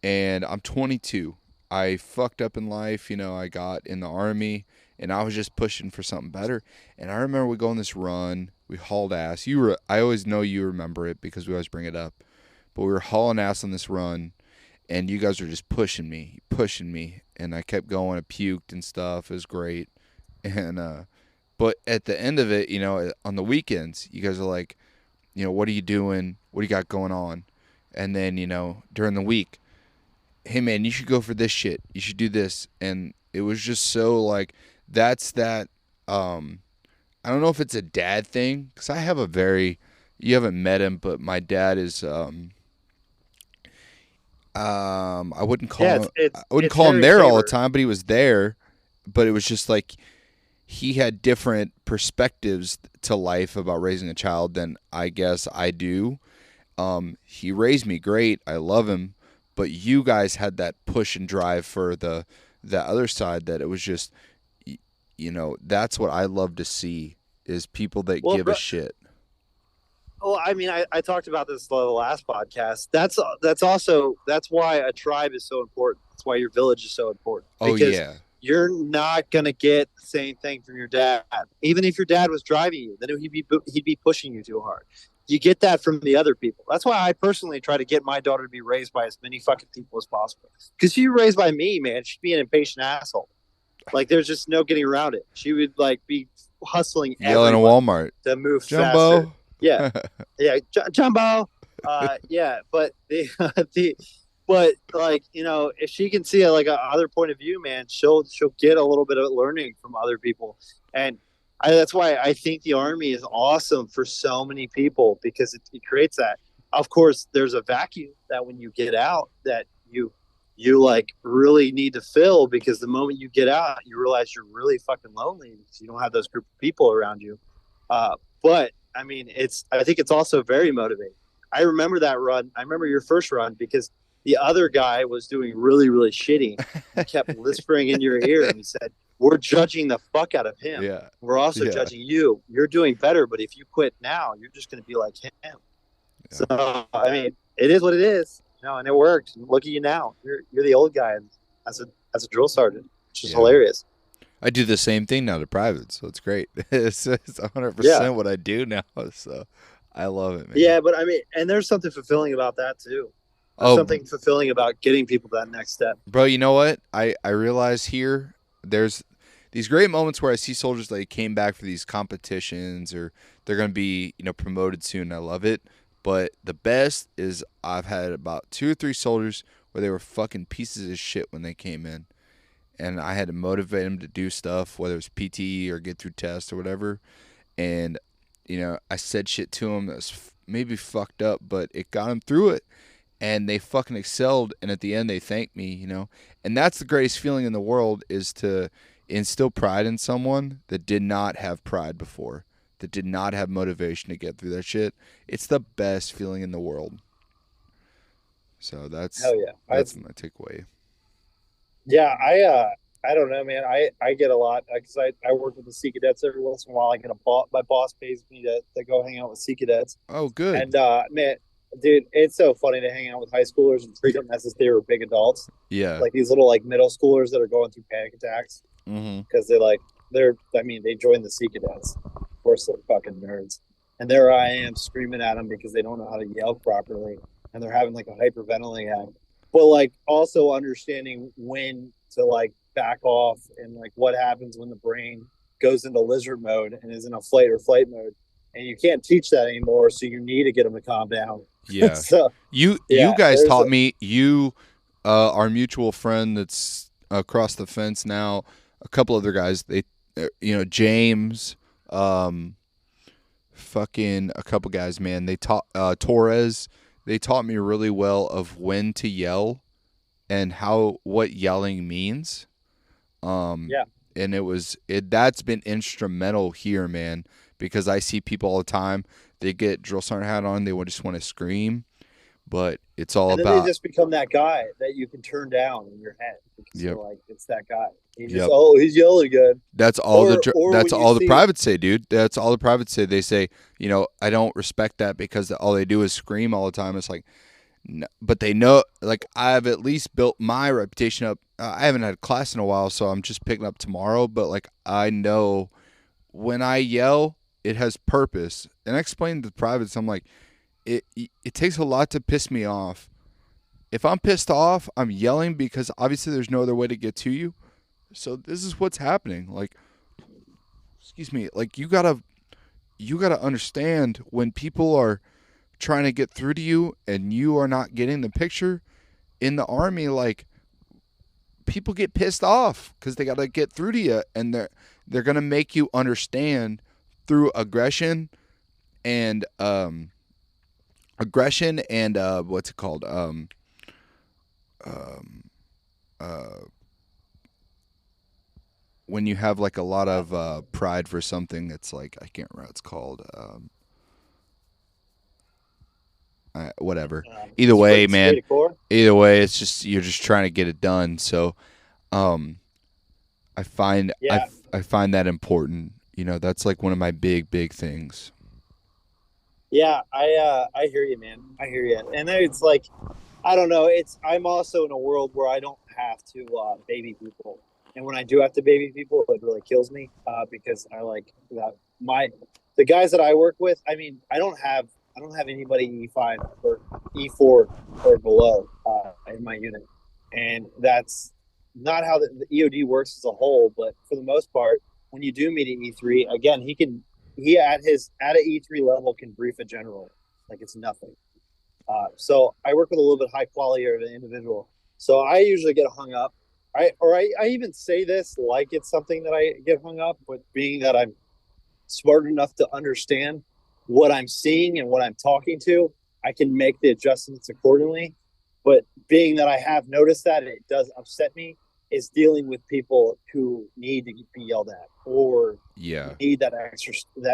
and I'm 22. I fucked up in life. I got in the army, and I was just pushing for something better. And I remember we go on this run. We hauled ass. I always know you remember it because we always bring it up. But we were hauling ass on this run, and you guys were just pushing me, and I kept going. I puked and stuff. It was great, and but at the end of it, on the weekends, you guys are like, what are you doing? What do you got going on? And then during the week, hey man, you should go for this shit. You should do this, and it was just so like that's that. Um, I don't know if it's a dad thing because I have a very you haven't met him, but my dad is I wouldn't yeah, call him I wouldn't it's call him Harry there all the Tabor. time, but he was there. But it was just like he had different perspectives to life about raising a child than I guess I do. He raised me great. I love him, but you guys had that push and drive for the other side that it was just that's what I love to see is people that Well, give a bro, shit. well, I mean, I talked about this in the last podcast. That's why a tribe is so important. That's why your village is so important Oh because yeah. you're not gonna get the same thing from your dad. Even if your dad was driving you, then he'd be pushing you too hard. You get that from the other people. That's why I personally try to get my daughter to be raised by as many fucking people as possible. Because she raised by me, man, she'd be an impatient asshole. Like there's just no getting around it. She would like be hustling Yelling at everyone Walmart. to move faster. Jumbo. Yeah, yeah, Jumbo. Yeah, but the but like if she can see like a other point of view, man, she'll get a little bit of learning from other people, and that's why I think the army is awesome for so many people because it creates that. Of course, there's a vacuum that when you get out that you like really need to fill because the moment you get out, you realize you're really fucking lonely because you don't have those group of people around you. But I think it's also very motivating. I remember that run. I remember your first run because The other guy was doing really, really shitty and kept whispering in your ear. And he said, "We're judging the fuck out of him. Yeah. We're also Yeah. judging you. You're doing better, but if you quit now, you're just going to be like him." Yeah. So, I mean, it is what it is, and it worked. Look at you now. You're the old guy as a drill sergeant, which is Yeah. hilarious. I do the same thing now to private, so it's great. It's Yeah, 100% what I do now, so I love it, man. yeah, but I mean, and there's something fulfilling about that too. There's Oh, something fulfilling about getting people to that next step. bro, you know what? I realize here there's these great moments where I see soldiers that came back for these competitions or they're gonna be promoted soon. I love it, but the best is I've had about 2 or 3 soldiers where they were fucking pieces of shit when they came in, and I had to motivate them to do stuff, whether it was PT or get through tests or whatever. And I said shit to them that was maybe fucked up, but it got them through it, and they fucking excelled. And at the end, they thanked me. And that's the greatest feeling in the world, is to instill pride in someone that did not have pride before, that did not have motivation to get through that shit. It's the best feeling in the world. So that's Hell yeah, that's my takeaway. yeah, I don't know, man. I get a lot because I work with the Sea Cadets every once in a while. I get my boss pays me to go hang out with Sea Cadets, Oh, good. and man, dude, it's so funny to hang out with high schoolers and treat them as if they were big adults, Yeah. like these little like middle schoolers that are going through panic attacks Mm-hmm. because they're I mean they joined the Sea Cadets. Of course, they're fucking nerds, and there I am screaming at them because they don't know how to yell properly, and they're having like a hyperventilating act. But like also understanding when to like back off and like what happens when the brain goes into lizard mode and is in a flight or flight mode, and you can't teach that anymore, so you need to get them to calm down. Yeah. So You yeah, guys there's taught me. Our mutual friend that's across the fence now, a couple other guys. They, James, um, fucking a couple guys. Man, they taught Torres. They taught me really well of when to yell and what yelling means. Um, yeah. and that's been instrumental here, man, because I see people all the time. They get drill sergeant hat on. They just want to scream, but it's all And then they about. just become that guy that you can turn down in your head because Yep. you're like, it's that guy. He just, Yep. oh, he's yelling good. Or That's when you all the see, privates say, dude. That's all the privates say. They say, I don't respect that because all they do is scream all the time. It's like, no, but they know, like, I've at least built my reputation up. I haven't had class in a while, so I'm just picking up tomorrow. But like, I know when I yell, it has purpose. And I explained to the privates, I'm like, it takes a lot to piss me off. If I'm pissed off, I'm yelling because obviously there's no other way to get to you. So this is what's happening. Like, excuse me, like you gotta understand when people are trying to get through to you and you are not getting the picture. In the army, like, people get pissed off because they gotta get through to you, and they're gonna make you understand through and aggression and what's it called, um, uh, when you have like a lot of pride for something. It's like, I can't remember what it's called. Whatever. Either way, man. esprit de corps. Either way, it's just you're just trying to get it done. So, um, I find Yeah, I find that important. That's like one of my big things. yeah, I hear you, man. I hear you. And then it's like, I don't know. I'm also in a world where I don't have to baby people, and when I do have to baby people, it really kills me because I like that the guys that I work with. I mean, I don't have anybody E5 or E4 or below in my unit, and that's not how the EOD works as a whole. But for the most part, when you do meet an E3, again, he at an E3 level can brief a general like it's nothing. So I work with a little bit high quality of an individual. So I usually get hung up. I even say this like it's something that I get hung up, but being that I'm smart enough to understand what I'm seeing and what I'm talking to, I can make the adjustments accordingly. But being that I have noticed that it does upset me, is dealing with people who need to be yelled at or Yeah. need that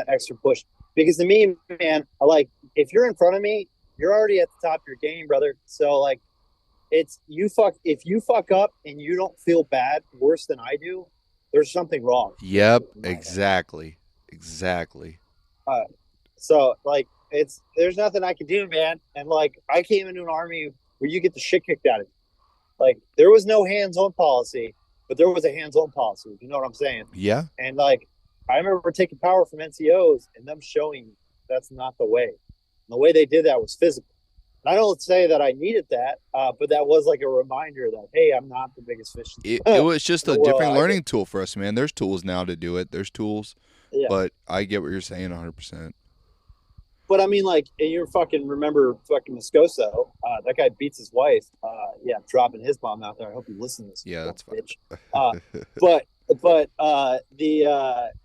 extra push. Because to me, man, I like if you're in front of me, you're already at the top of your game, brother. So like It's you fuck if you fuck up and you don't feel bad worse than I do, there's something wrong with Yep, you in my opinion. exactly. Exactly. Uh, so like it's there's nothing I can do, man. And like I came into an army where you get the shit kicked out of you. Like there was no hands-on policy, but there was a hands-on policy. You know what I'm saying? Yeah. And like I remember taking power from NCOs and them showing that's not the way. And the way they did that was physical. And I don't say that I needed that, but that was like a reminder that hey, I'm not the biggest fish It in was just the a world. different learning tool for us, man. There's tools now to do it. There's tools, Yeah, but I get what you're saying 100%. but I mean, like, and you fucking remember fucking Moscoso? That guy beats his wife. Yeah, dropping his bomb out there. I hope you listen to this, Yeah, little that's bitch. Uh, fine. but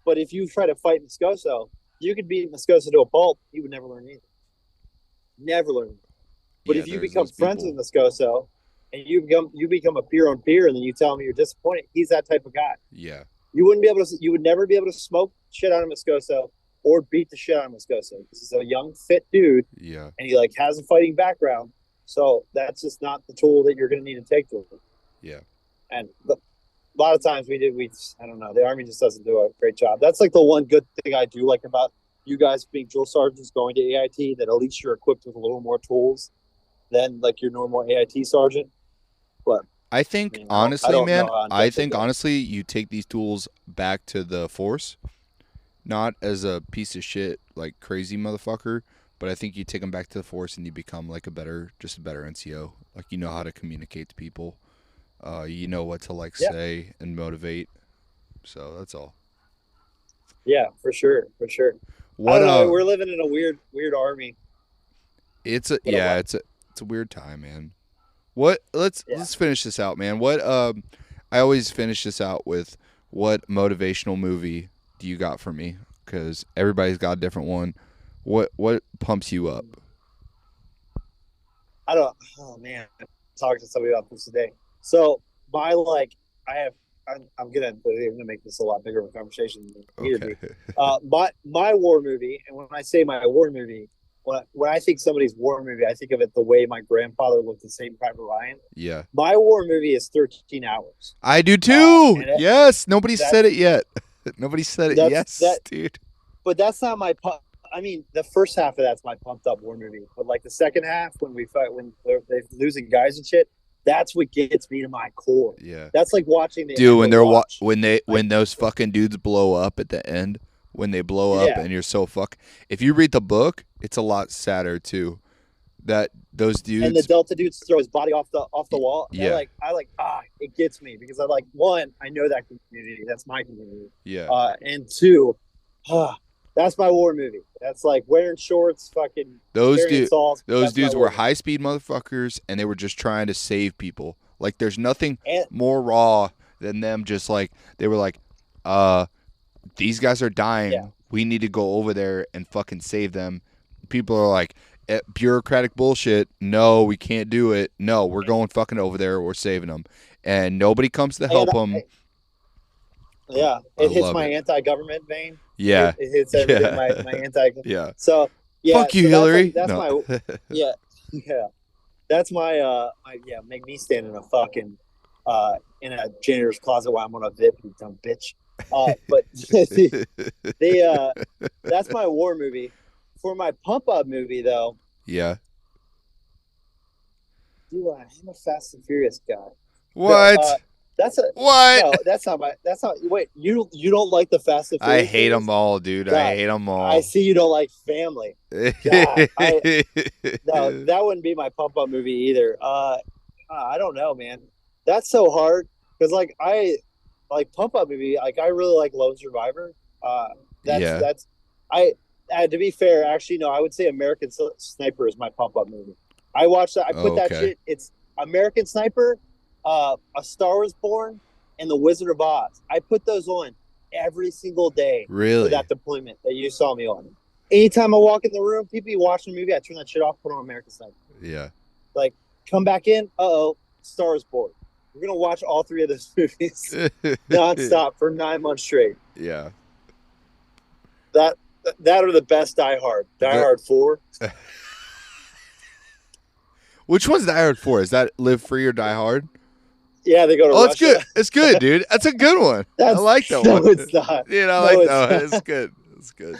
but if you try to fight Moscoso, you could beat Moscoso to a pulp. He would never learn anything. Never learn anything. But Yeah, if you there's become those friends with people. Moscoso and you become a peer on peer, and then you tell him you're disappointed, he's that type of guy. Yeah. You wouldn't be able to. You would never be able to smoke shit out of Moscoso or beat the shit out of Moscoso. This is a young, fit dude, Yeah. and he like has a fighting background. So that's just not the tool that you're going to need to take to him. Yeah. And a lot of times we did. We I don't know. The army just doesn't do a great job. That's like the one good thing I do like about you guys being drill sergeants going to AIT. That at least you're equipped with a little more tools than like your normal AIT sergeant. But I think I honestly, don't know man, how in I depth it think goes. honestly you take these tools back to the force, not as a piece of shit like crazy motherfucker, but I think you take them back to the force and you become like just a better NCO. Like you know how to communicate to people. You know what to like Yeah, say and motivate. So that's all. yeah, for sure, for sure. I What don't know. We're living in a weird army. it's a But yeah, what? it's a weird time, man. What Yeah. let's finish this out, man. What I always finish this out with what motivational movie do you got for me? Cuz everybody's got a different one. What pumps you up? I don't. Oh man, I talked to somebody about this today. So my like, I have. I'm gonna make this a lot bigger of a conversation than it needed to Okay. be. My war movie, and when I say my war movie, when I think somebody's war movie, I think of it the way my grandfather looked at Saving Private Ryan. Yeah. My war movie is 13 Hours. I do too. And Yes, nobody that said it yet. Nobody said it. that's Yes, that dude. but that's not my I mean, the first half of that's my pumped up war movie, but like the second half when we fight when they're losing guys and shit, that's what gets me to my core. Yeah. That's like watching the Dude, end when of they're Watch. Like, when those fucking dudes blow up at the end, when they blow up yeah, and you're so fuck. If you read the book, it's a lot sadder too. That those and the dudes, Delta dudes throw his body off the wall. yeah, I like it gets me because I like one, I know that community. That's my community. yeah. And two, ah, that's my war movie. That's like wearing shorts, fucking Those carrying dude, salts. those That's my dudes were war movie. high speed motherfuckers, and they were just trying to save people. Like, there's nothing And more raw than them. Just like they were like, uh, these guys are yeah, dying. We need to go over there and fucking save them. People are like, bureaucratic bullshit. No, we can't do it. No, we're going fucking over there. We're saving them, and nobody comes to and help them. yeah, I it hits love my it. anti-government vein. Yeah, It hits everything yeah, my anti. yeah. So yeah, Fuck you, so that's like Hillary. that's No. my yeah yeah that's my yeah make me stand in a fucking in a janitor's closet while I'm on a VIP, you dumb bitch. But that's my war movie. For my pump up movie though, Yeah. dude, I'm a Fast and Furious guy. The What? that's a What? no, that's not. Wait, you don't like the Fast and I Furious hate them movies? all, dude. I God, hate them I all. see you don't like Family. God, I no, that wouldn't be my pump up movie either. I don't know, man. That's so hard because like I like pump up movie. Like I really like Lone Survivor. Uh, Yeah. that's I. To be fair, actually, no. I would say American Sniper is my pump up movie. I watched that. I put that Okay. shit. It's American Sniper, A Star Is Born, and The Wizard of Oz. I put those on every single day for Really? that deployment that you saw me on. Anytime I walk in the room, people be watching a movie, I turn that shit off, put on American Sniper. Yeah. Like, come back in, Star is Born. We're gonna watch all three of those movies nonstop for 9 months straight. Yeah. That that are the best Die Hard. Die The Hard 4. Which one's Die Hard 4? Is that Live Free or Die Hard? Yeah, they go to Oh, it's good. Russia. It's good, dude. That's a good one. I That's like that no, one. it's not. Dude, I No, like it's that one. not. It's good. It's good.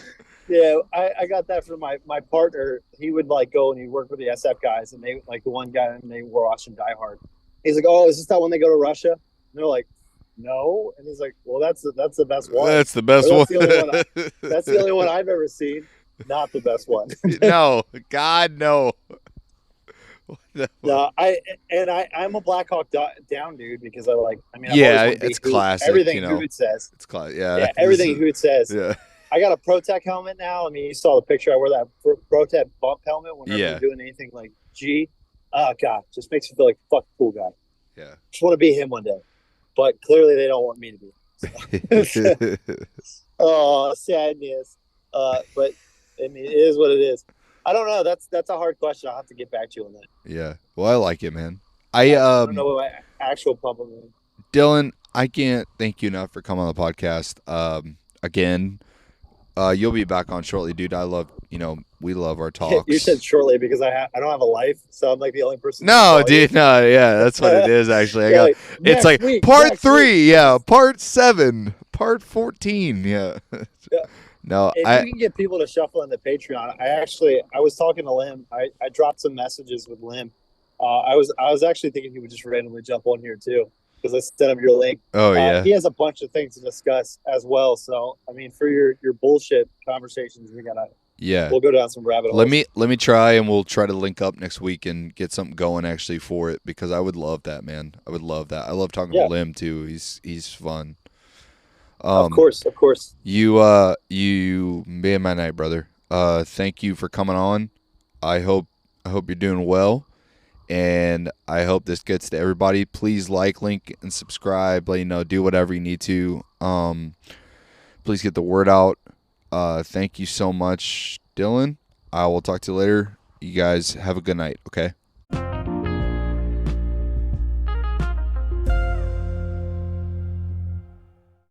Yeah, I got that from my partner. He would like go and he'd work with the SF guys, and they like the one guy and they were watching Die Hard. He's like, "Oh, is this that when they go to Russia?" And they're like, "No," and he's like, "Well, that's the best one, That's the or best one. that's the only one. That's the only one I've ever seen. Not the best one." No, God, no. What the fuck? No, I'm a Black Hawk Down dude because I mean, I've always Yeah, wanted to be it's classic. everything Hoot says. It's classic. Yeah, Yeah, this everything is. Hoot says. Yeah, I got a ProTech helmet now. I mean, you saw the picture. I wear that ProTech bump helmet whenever we're yeah, doing anything like G. Oh God, just makes me feel like a fucking cool guy. yeah. Just want to be him one day, but clearly they don't want me to be. So. Oh, sadness. But I mean, it is what it is. I don't know. That's a hard question. I'll have to get back to you on that. Yeah. Well, I like it, man. I I don't know what my actual problem is. Dylan, I can't thank you enough for coming on the podcast. Again, you'll be back on shortly, dude. We love our You talks. said shortly because I don't have a life, so I'm like the only person to No, call you. dude, no, yeah, that's what it is. Actually, You're like it's next like week, part next week. 3, yeah, part 7, part 14, yeah. Yeah. No, If you can get people to shuffle in the Patreon, I was talking to Lim. I dropped some messages with Lim. I was actually thinking he would just randomly jump on here too because I sent him your link. oh yeah, He has a bunch of things to discuss as well. So I mean, for your bullshit conversations, yeah. we'll go down some rabbit Let holes. me try, and we'll try to link up next week and get something going actually for it, because I would love that, man. I would love that. I love talking to Yeah, Lim too. He's fun. of Um, course, of course. you made my night, brother. Thank you for coming on. I hope you're doing well, and I hope this gets to everybody. Please like, link, and subscribe. Let you know, do whatever you need to. Please get the word out. Thank you so much, Dylan. I will talk to you later. You guys have a good night. Okay.